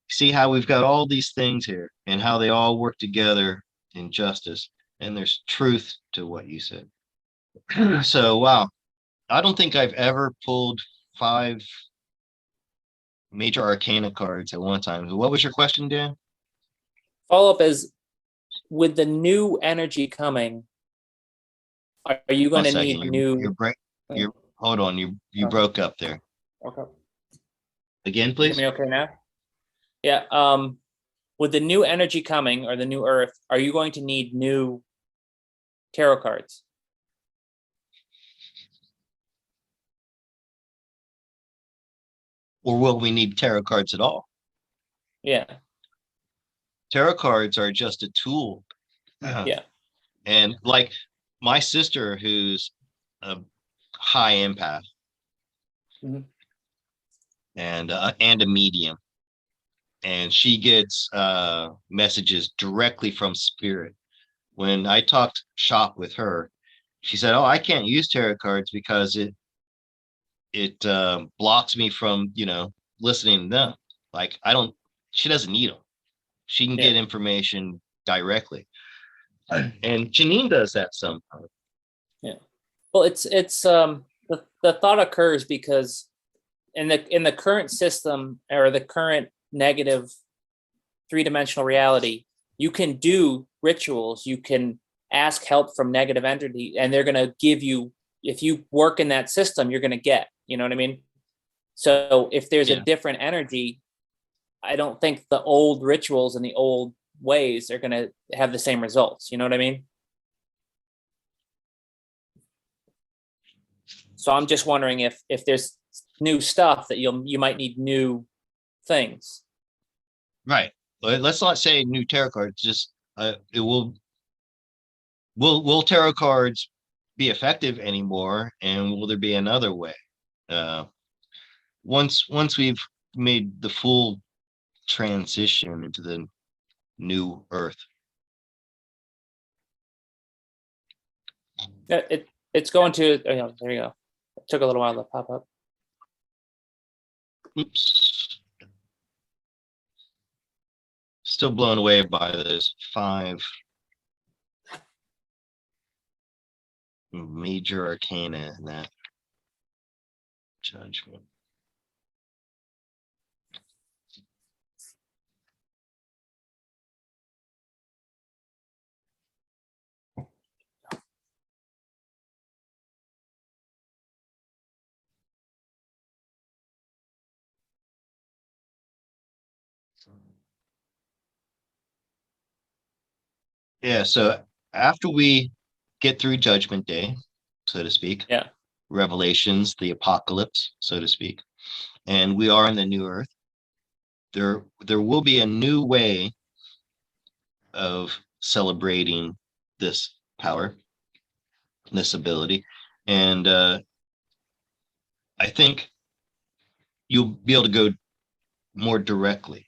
See how we've got all these things here and how they all work together in justice, and there's truth to what you said. So wow, I don't think I've ever pulled 5 major arcana cards at one time. What was your question, Dan? Follow-up is, with the new energy coming, are you going One to second, need new? you're hold on, you broke up there. Okay. Again, You please. hear me okay now? Yeah. With the new energy coming, or the new Earth, are you going to need new tarot cards? Or will we need tarot cards at all? Yeah. Tarot cards are just a tool. Yeah. And like my sister, who's a high empath, Mhm. and a medium, and she gets messages directly from spirit. When I talked shop with her, she said, "Oh, I can't use tarot cards because it blocks me from, you know, listening to them. Like I don't. She doesn't need them. She can Yeah. get information directly." And Janine does that sometimes. Yeah. Well, it's the thought occurs because in the current system, or the current negative three-dimensional reality, you can do rituals, you can ask help from negative entity, and they're going to give you, if you work in that system, you're going to get, you know what I mean? So if there's a Yeah. different energy, I don't think the old rituals and the old ways are going to have the same results, you know what I mean? So I'm just wondering if there's new stuff that you might need new things. Right. But let's not say new tarot cards. Just it will tarot cards be effective anymore, and will there be another way? Uh, once we've made the full transition into the new Earth. It's going to. Oh, yeah, there you go. It took a little while to pop up. Oops. Still blown away by those 5 major arcana in that judgment. Yeah, so after we get through Judgment Day, so to speak, Yeah. Revelations, the apocalypse, so to speak, and we are in the new earth, there will be a new way of celebrating this power, this ability, and I think you'll be able to go more directly.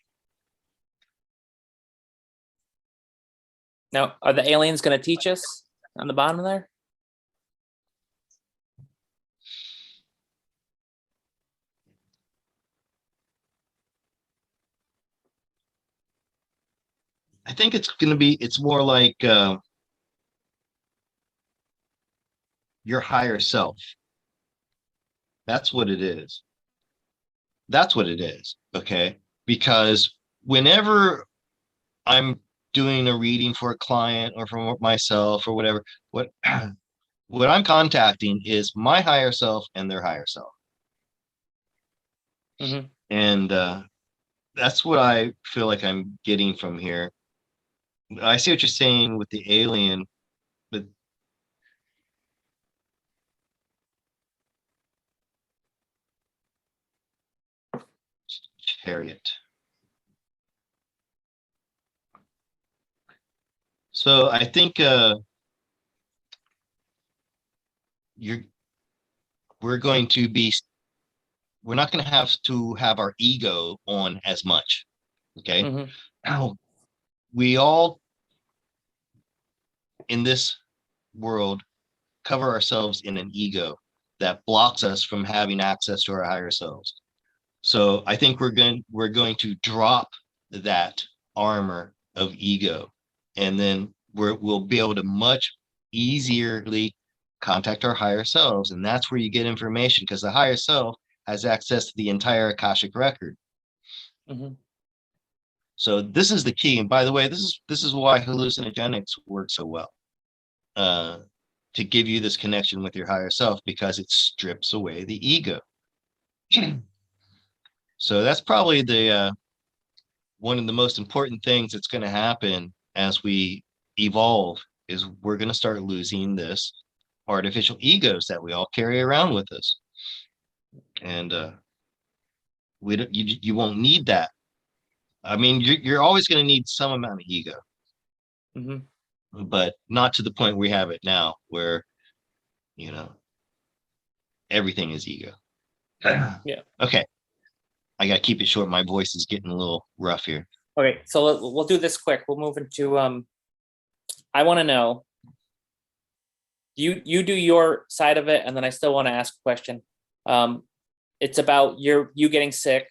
Now, are the aliens going to teach us on the bottom there? I think it's going to be, it's more like your higher self. That's what it is. That's what it is. Okay. Because whenever I'm doing a reading for a client or for myself or whatever, what what I'm contacting is my higher self and their higher self. Mm-hmm. And that's what I feel like I'm getting from here. I see what you're saying with the alien, but chariot. So I think you're we're going to be we're not going to have our ego on as much. Okay. Mm-hmm. Now, we all in this world cover ourselves in an ego that blocks us from having access to our higher selves. So I think we're going to drop that armor of ego, and then we'll be able to much easierly contact our higher selves, and that's where you get information because the higher self has access to the entire Akashic record. Mm-hmm. So this is the key. And by the way, this is why hallucinogenics work so well. To give you this connection with your higher self because it strips away the ego. So that's probably the one of the most important things that's going to happen as we evolve is we're going to start losing this artificial egos that we all carry around with us, and we don't, you won't need that. I mean, you're always going to need some amount of ego, but not to the point we have it now, where you know everything is ego. Yeah. Okay, I got to keep it short. My voice is getting a little rough here. Okay, so we'll do this quick. We'll move into I want to know, you do your side of it, and then I still want to ask a question. It's about you getting sick,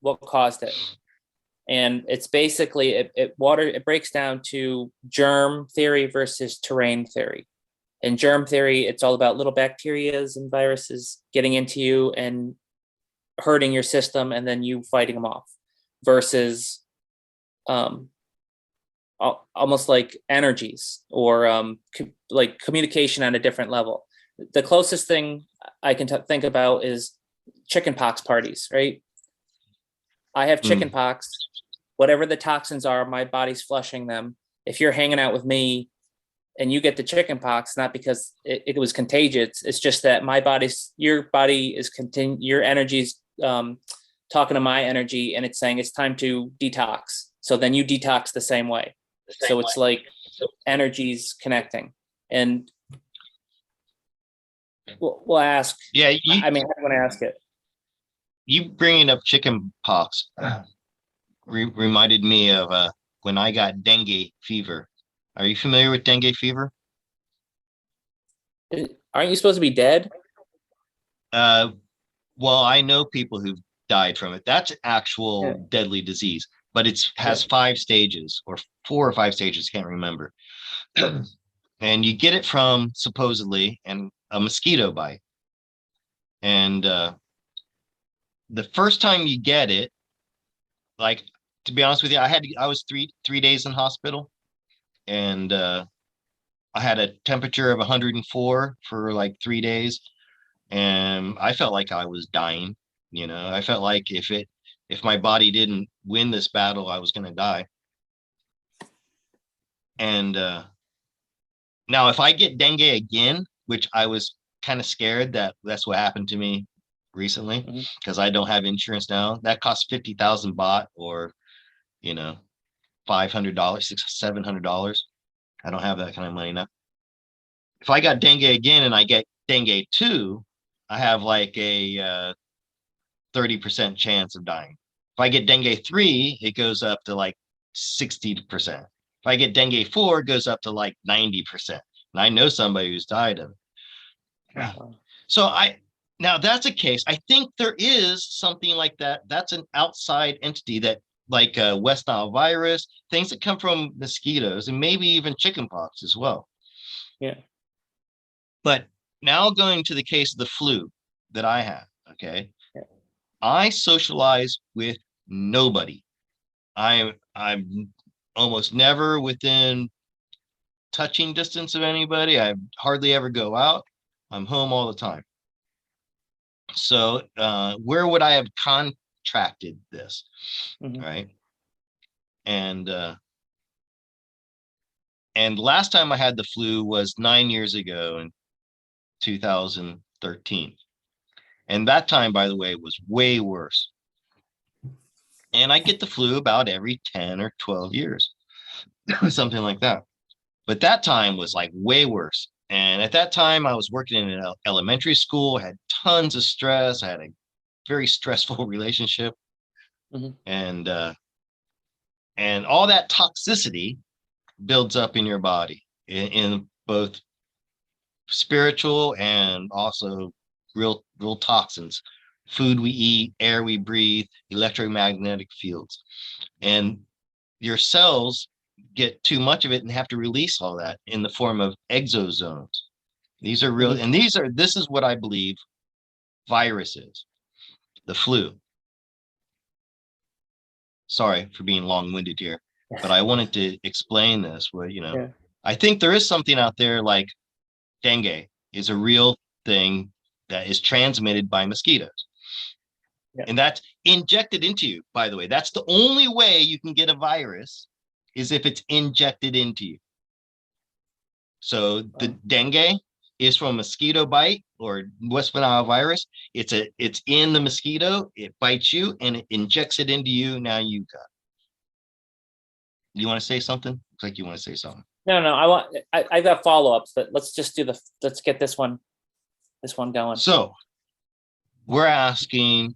what caused it, and it's basically it breaks down to germ theory versus terrain theory. In germ theory, it's all about little bacterias and viruses getting into you and hurting your system, and then you fighting them off, versus almost like energies or like communication on a different level. The closest thing I can think about is chickenpox parties, right? I have chickenpox. Whatever the toxins are, my body's flushing them. If you're hanging out with me and you get the chickenpox, not because it was contagious, it's just that your body is your energy's talking to my energy, and it's saying it's time to detox. So then you detox the same way. So it's like energies connecting, and we'll ask. Yeah, I mean, I'm going to ask it. You bringing up chicken pox reminded me of when I got dengue fever. Are you familiar with dengue fever? Aren't you supposed to be dead? Well, I know people who've died from it. That's actual deadly disease, but it's has 5 stages or 4 or 5 stages, can't remember. And you get it from supposedly and a mosquito bite. And the first time you get it, like, to be honest with you, I was three days in hospital, and I had a temperature of 104 for like 3 days, and I felt like I was dying. I felt like if my body didn't win this battle, I was going to die. And now if I get dengue again, which I was kind of scared that that's what happened to me recently, because I don't have insurance now. That costs 50,000 baht, or $500, $700. I don't have that kind of money now. If I got dengue again and I get dengue 2, I have like a 30% chance of dying. If I get dengue 3, it goes up to like 60%. If I get dengue 4, it goes up to like 90%. And I know somebody who's died of it. So now that's a case. I think there is something like that. That's an outside entity that, like West Nile virus, things that come from mosquitoes, and maybe even chickenpox as well. Yeah. But now going to the case of the flu that I have, okay? Yeah. I socialize with nobody. I'm almost never within touching distance of anybody. I hardly ever go out. I'm home all the time. So where would I have contracted this? Right? And last time I had the flu was 9 years ago in 2013. And that time, by the way, was way worse. And I get the flu about every 10 or 12 years, something like that. But that time was like way worse. And at that time, I was working in an elementary school, had tons of stress. I had a very stressful relationship. And all that toxicity builds up in your body in both spiritual and also real toxins, food we eat, air we breathe, electromagnetic fields. And your cells get too much of it and have to release all that in the form of exosomes. These are real, and this is what I believe virus is, the flu. Sorry for being long-winded here, but I wanted to explain this. I think there is something out there like dengue is a real thing that is transmitted by mosquitoes. And that's injected into you, by the way. That's the only way you can get a virus, is if it's injected into you. So the dengue is from a mosquito bite, or West Nile virus. It's in the mosquito, it bites you and it injects it into you. Now you got it. You want to say something? Looks like you want to say something. No, I got follow-ups, but let's get this one going. So we're asking,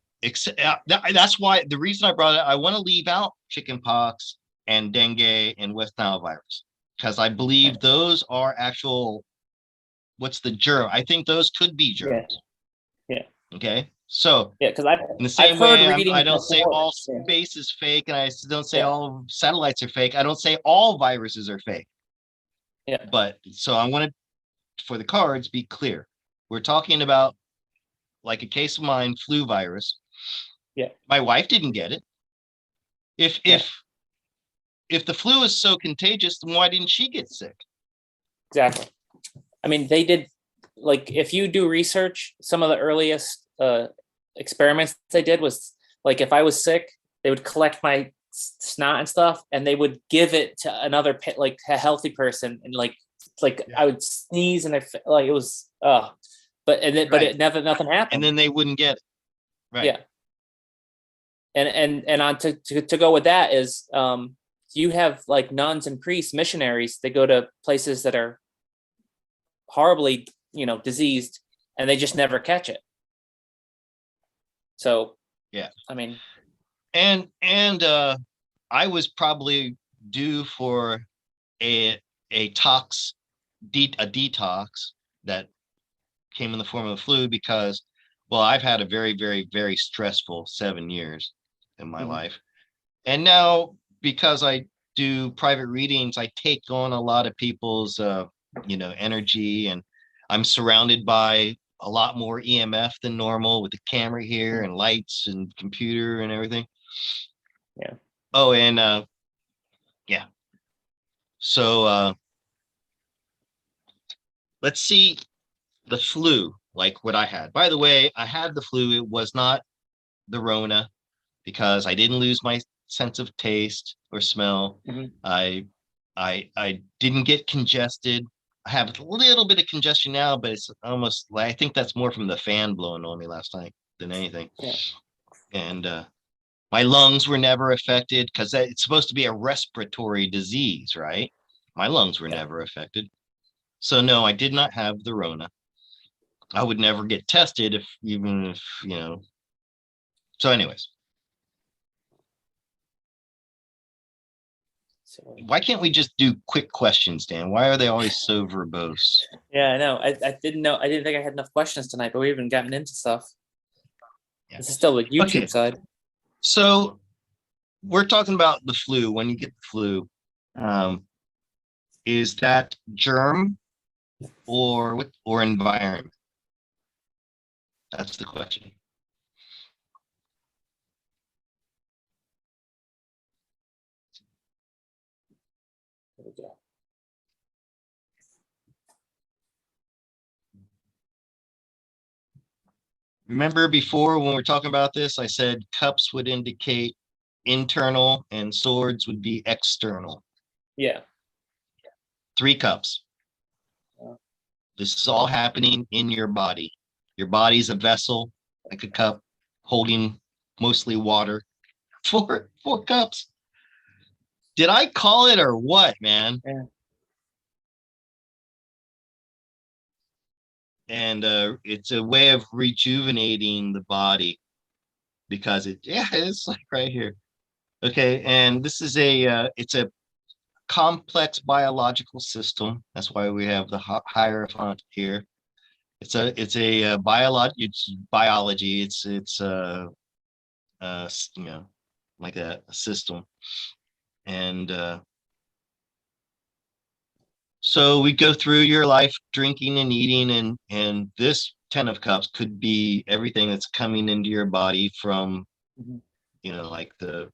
that's why the reason I brought it, I want to leave out chickenpox and dengue and West Nile virus, because I believe those are actual, what's the germ? I think those could be germs. Yeah. Okay. So because in the same way, I don't say all space is fake, and I don't say all satellites are fake. I don't say all viruses are fake. Yeah. But so I want to, for the cards, be clear. We're talking about, like a case of mine, flu virus. Yeah. My wife didn't get it. If the flu is so contagious, then why didn't she get sick? Exactly. I mean, they did, like, if you do research, some of the earliest experiments they did was, like, if I was sick, they would collect my snot and stuff, and they would give it to another, like, a healthy person, and I would sneeze, and it was but it never, nothing happened, and then they wouldn't get it. Right. Yeah. And on to go with that is you have like nuns and priests, missionaries, they go to places that are horribly diseased, and they just never catch it. So yeah, I mean, and I was probably due for a detox that came in the form of the flu because, well, I've had a very, very, very stressful 7 years in my life. And now because I do private readings, I take on a lot of people's, energy, and I'm surrounded by a lot more EMF than normal with the camera here and lights and computer and everything. Yeah. Oh, and yeah. So let's see the flu, like what I had. By the way, I had the flu. It was not the Rona because I didn't lose my sense of taste or smell. Mhm. I didn't get congested. I have a little bit of congestion now, but it's almost like I think that's more from the fan blowing on me last night than anything. Yeah. And my lungs were never affected because it's supposed to be a respiratory disease, right? My lungs were never affected. So no, I did not have the Rona. I would never get tested even if, So anyways, So, why can't we just do quick questions, Dan? Why are they always so verbose? yeah, I know. I didn't know. I didn't think I had enough questions tonight, but we haven't gotten into stuff. Yeah. This is still the YouTube Okay. side. So we're talking about the flu. When you get the flu, is that germ or environment? That's the question. There we go. Remember before when we were talking about this, I said cups would indicate internal and swords would be external. Yeah. 3 cups. This is all happening in your body. Your body's a vessel, like a cup, holding mostly water. 4 cups. Did I call it or what, man? Yeah. And it's a way of rejuvenating the body because it's like right here. Okay, and this is it's a complex biological system. That's why we have the hierophant here. It's a biology. It's like a system, and so we go through your life drinking and eating, and this 10 of cups could be everything that's coming into your body from like the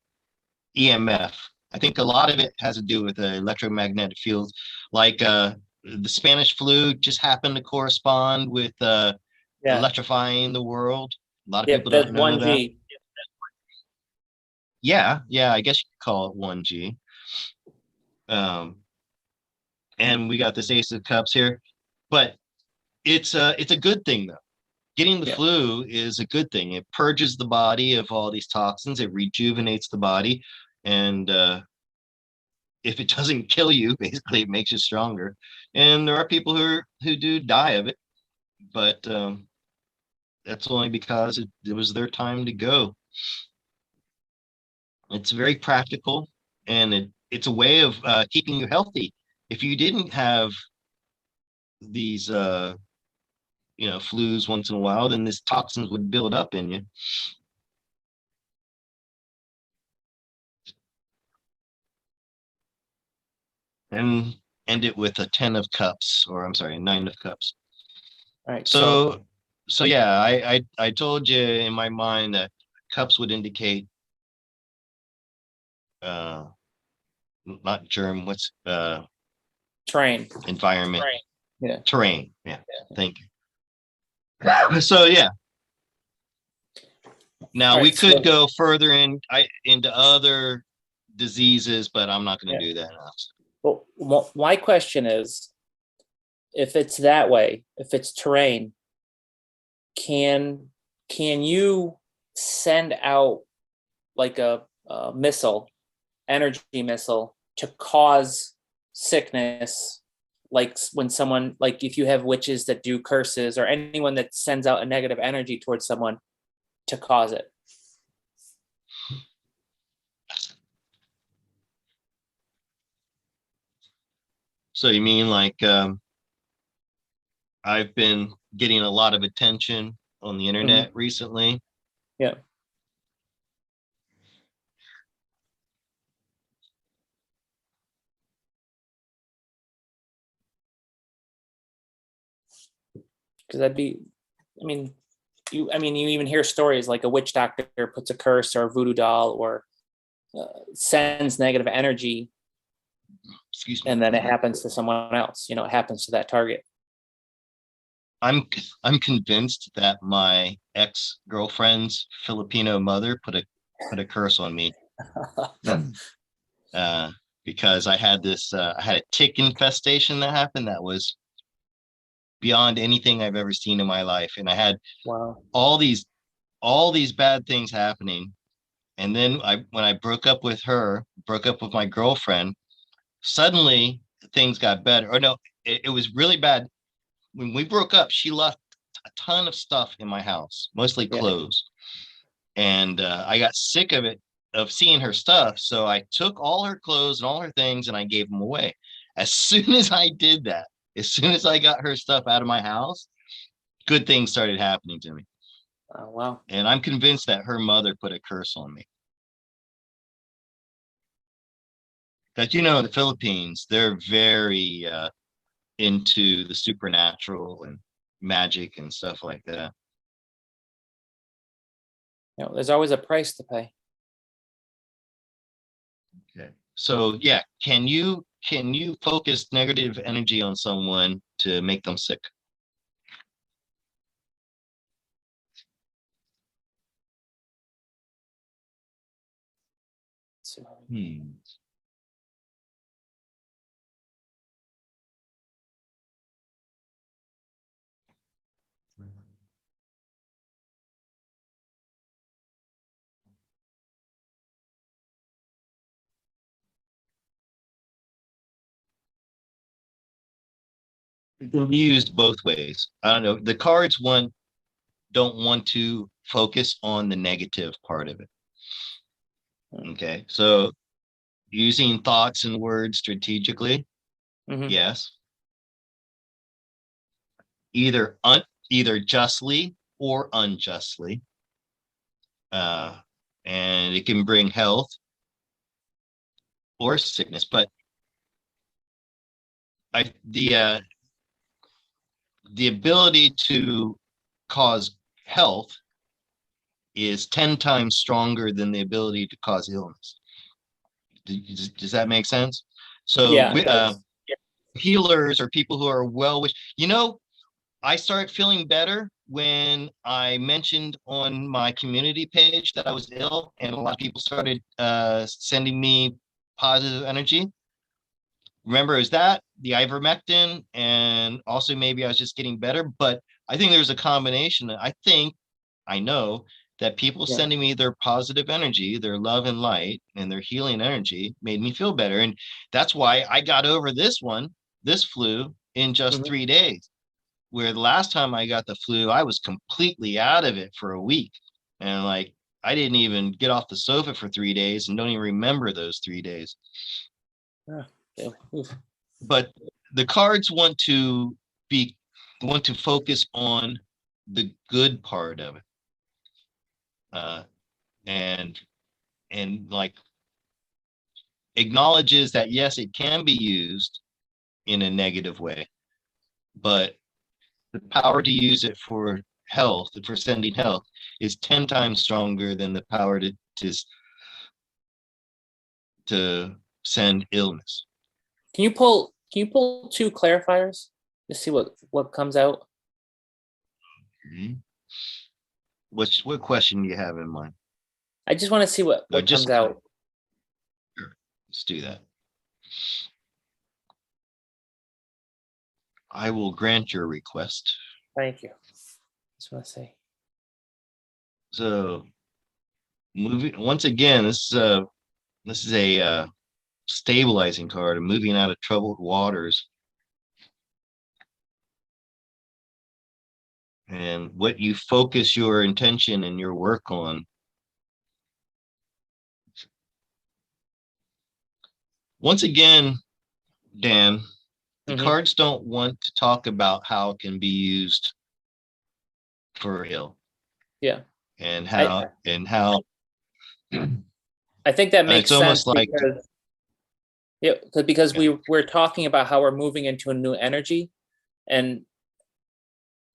EMF. I think a lot of it has to do with the electromagnetic fields, like the Spanish flu just happened to correspond with Yeah. electrifying the world. A lot of Yeah. people That's don't know that. 1G. Yeah, I guess you could call it 1G. And we got this Ace of Cups here, but it's a good thing though. Getting the flu is a good thing. It purges the body of all these toxins. It rejuvenates the body, and if it doesn't kill you, basically it makes you stronger. And there are people who do die of it, but that's only because it was their time to go. It's very practical, and it's a way of keeping you healthy. If you didn't have these flus once in a while, then this toxins would build up in you. And end it with a 10 of cups, or I'm sorry, a 9 of cups. All right. So yeah, I told you in my mind that cups would indicate not germ, what's terrain. environment. Terrain. Yeah. Terrain. Yeah. Thank you. So yeah. Now we could go further into other diseases, but I'm not going to do that now. Well, my question is, if it's that way, if it's terrain, can you send out like a missile, energy missile, to cause sickness? Like when someone, like if you have witches that do curses, or anyone that sends out a negative energy towards someone to cause it. So you mean like I've been getting a lot of attention on the internet recently. Yeah. Because that'd be, I mean, you even hear stories like a witch doctor puts a curse or a voodoo doll or sends negative energy, Excuse me. and then it happens to someone else. It happens to that target. I'm convinced that my ex-girlfriend's Filipino mother put a curse on me. Because I had a tick infestation that happened that was beyond anything I've ever seen in my life. And I had all these bad things happening. And then when I broke up with my girlfriend, suddenly things got better. Or no, it was really bad. When we broke up, she left a ton of stuff in my house, mostly clothes. And I got sick of seeing her stuff. So I took all her clothes and all her things and I gave them away. As soon as I did that, as soon as I got her stuff out of my house, good things started happening to me. Oh, wow. And I'm convinced that her mother put a curse on me. Because, in the Philippines, they're very into the supernatural and magic and stuff like that. There's always a price to pay. Okay. So yeah, can you focus negative energy on someone to make them sick? It can be used both ways. I don't know. The cards don't want to focus on the negative part of it. Okay. So using thoughts and words strategically, yes. Either justly or unjustly. And it can bring health or sickness, but the ability to cause health is 10 times stronger than the ability to cause illness. Does that make sense? So healers or people who are I started feeling better when I mentioned on my community page that I was ill, and a lot of people started sending me positive energy. Remember, is that the ivermectin, and also maybe I was just getting better, but I think there's a combination. I know that people sending me their positive energy, their love and light, and their healing energy made me feel better. And that's why I got over this flu in just 3 days, where the last time I got the flu, I was completely out of it for a week. And I didn't even get off the sofa for 3 days and don't even remember those 3 days. But the cards want to focus on the good part of it, and acknowledges that yes, it can be used in a negative way, but the power to use it for health, for sending health, is 10 times stronger than the power to send illness. Can you pull 2 clarifiers to see what comes out? What question do you have in mind? I just want to see what comes out. Sure. Let's do that. I will grant your request. Thank you. Just want to say. So, moving once again, this is a stabilizing card, moving out of troubled waters. And what you focus your intention and your work on. Once again, Dan, the cards don't want to talk about how it can be used for real. Yeah. And I how I think that makes it's almost sense like because yeah, because yeah. we're talking about how we're moving into a new energy, and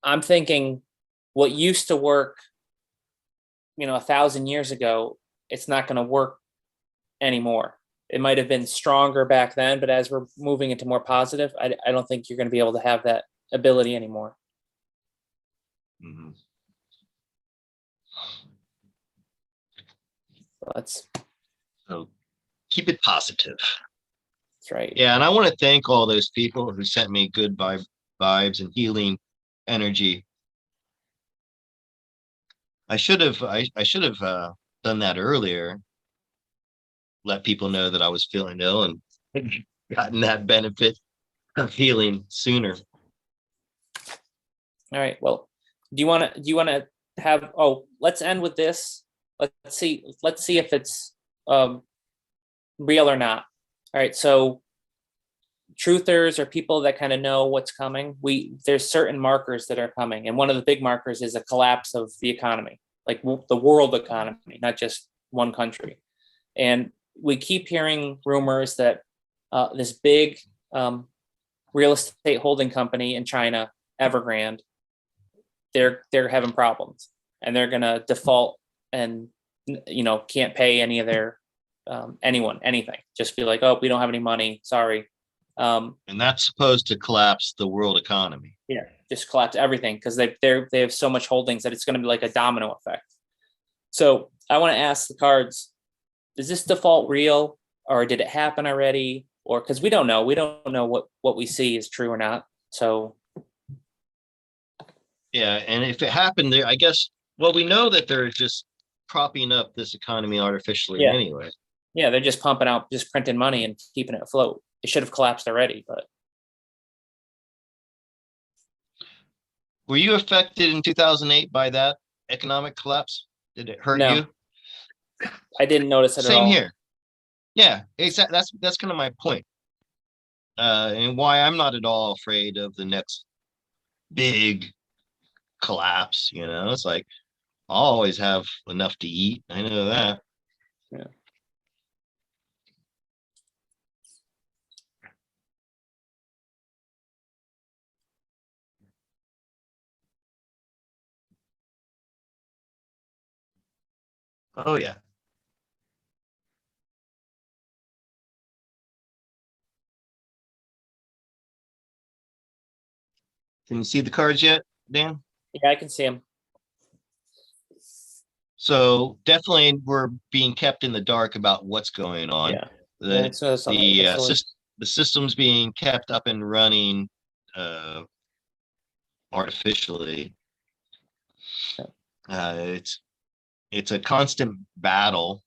I'm thinking what used to work, 1,000 years ago, it's not going to work anymore. It might have been stronger back then, but as we're moving into more positive, I don't think you're going to be able to have that ability anymore. Mhm. So that's So keep it positive. right. Yeah, and I want to thank all those people who sent me good vibes and healing energy. I should have done that earlier. Let people know that I was feeling ill and gotten that benefit of healing sooner. All right. Well, do you want to have, let's end with this. Let's see if it's real or not. All right. So truthers or people that kind of know what's coming, there's certain markers that are coming. And one of the big markers is a collapse of the economy, like the world economy, not just one country. And we keep hearing rumors that this big real estate holding company in China, Evergrande, they're having problems and they're going to default and can't pay any of their anyone anything. Just be like, oh, we don't have any money, sorry. And that's supposed to collapse the world economy. Yeah, just collapse everything because they have so much holdings that it's going to be like a domino effect. So I want to ask the cards: is this default real, or did it happen already? Or because we don't know what we see is true or not. So Yeah, and if it happened there, I guess, well, we know that they're just propping up this economy artificially yeah, anyway. yeah, they're just pumping out, just printing money and keeping it afloat. It should have collapsed already, but Were you affected in 2008 by that economic collapse? Did it hurt no, you? I didn't notice it at Same all. here. Yeah, exactly. That's kind of my point. And why I'm not at all afraid of the next big collapse. It's like I'll always have enough to eat. I know that. Yeah. Oh yeah. Can you see the cards yet, Dan? Yeah, I can see them. So definitely we're being kept in the dark about what's going on. Yeah, The so the uh, so syst- the system's being kept up and running uh, artificially. yeah, It's a constant battle.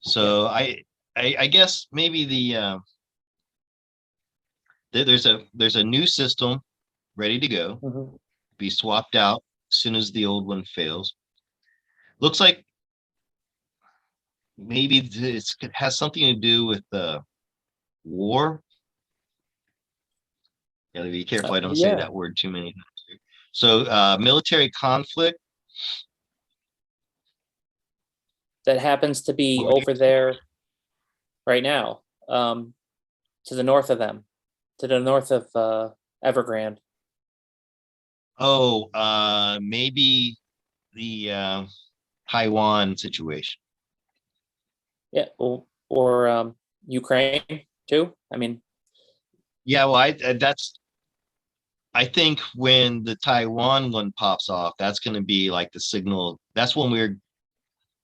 yeah. So I guess maybe there's a new system ready to go, Mm-hmm. be swapped out as soon as the old one fails. Looks like maybe it has something to do with war. Gotta be careful I don't say Yeah, that word too many times. So military conflict. that happens to be What would you over there right now, to the north of them, to the north of Evergrande. Oh, maybe the Taiwan situation. Yeah, or Ukraine too. I mean, Yeah, well, I think when the Taiwan one pops off, that's going to be like the signal. That's when we're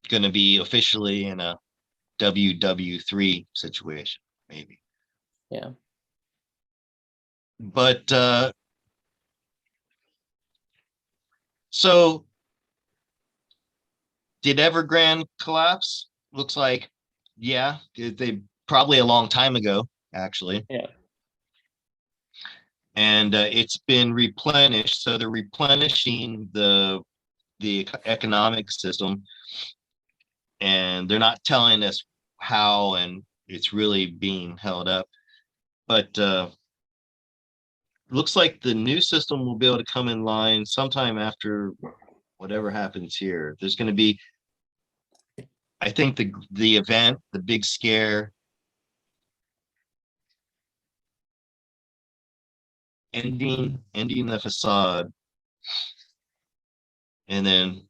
going to be officially in a WW3 situation, maybe. yeah, But so did Evergrande collapse? Looks like, yeah, they probably a long time ago, actually. yeah, And it's been replenished. So they're replenishing the economic system, and they're not telling us how and it's really being held up. But looks like the new system will be able to come in line sometime after whatever happens here. There's going to be, I think the event, the big scare, ending the facade, and then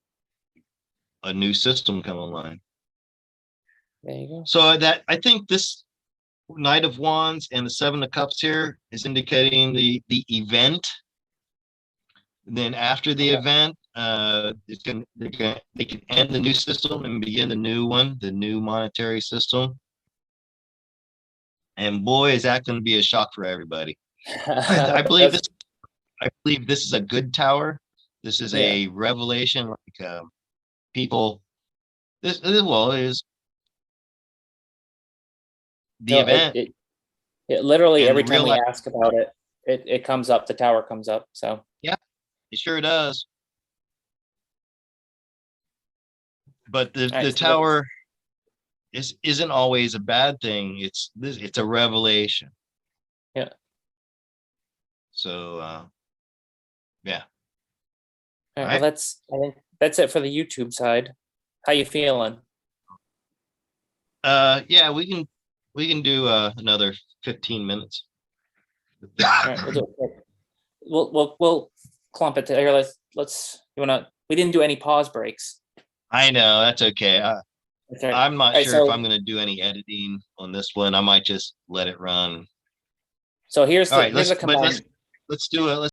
a new system come online. There you go. So that I think this Knight of Wands and the Seven of Cups here is indicating the event. And then after the event, they can end the new system and begin the new one, the new monetary system. And boy, is that going to be a shock for everybody. I believe this. I believe this is a good tower. This is a revelation. Like people, this well is the event. It literally and every time we life- ask about it, it comes up. The tower comes up. So Yeah, it sure does. But the All right, so tower isn't always a bad thing. It's a revelation. Yeah. So yeah. all right, Right. well, I think that's it for the YouTube side. How you feeling? Yeah, we can do another 15 minutes. All right, we'll do it quick. We'll clump it together. Let's you wanna we didn't do any pause breaks. I know, that's okay. That's all right. I'm not All right, sure if so- I'm going to do any editing on this one. I might just let it run. So here's All right, here's a combined. let's do it.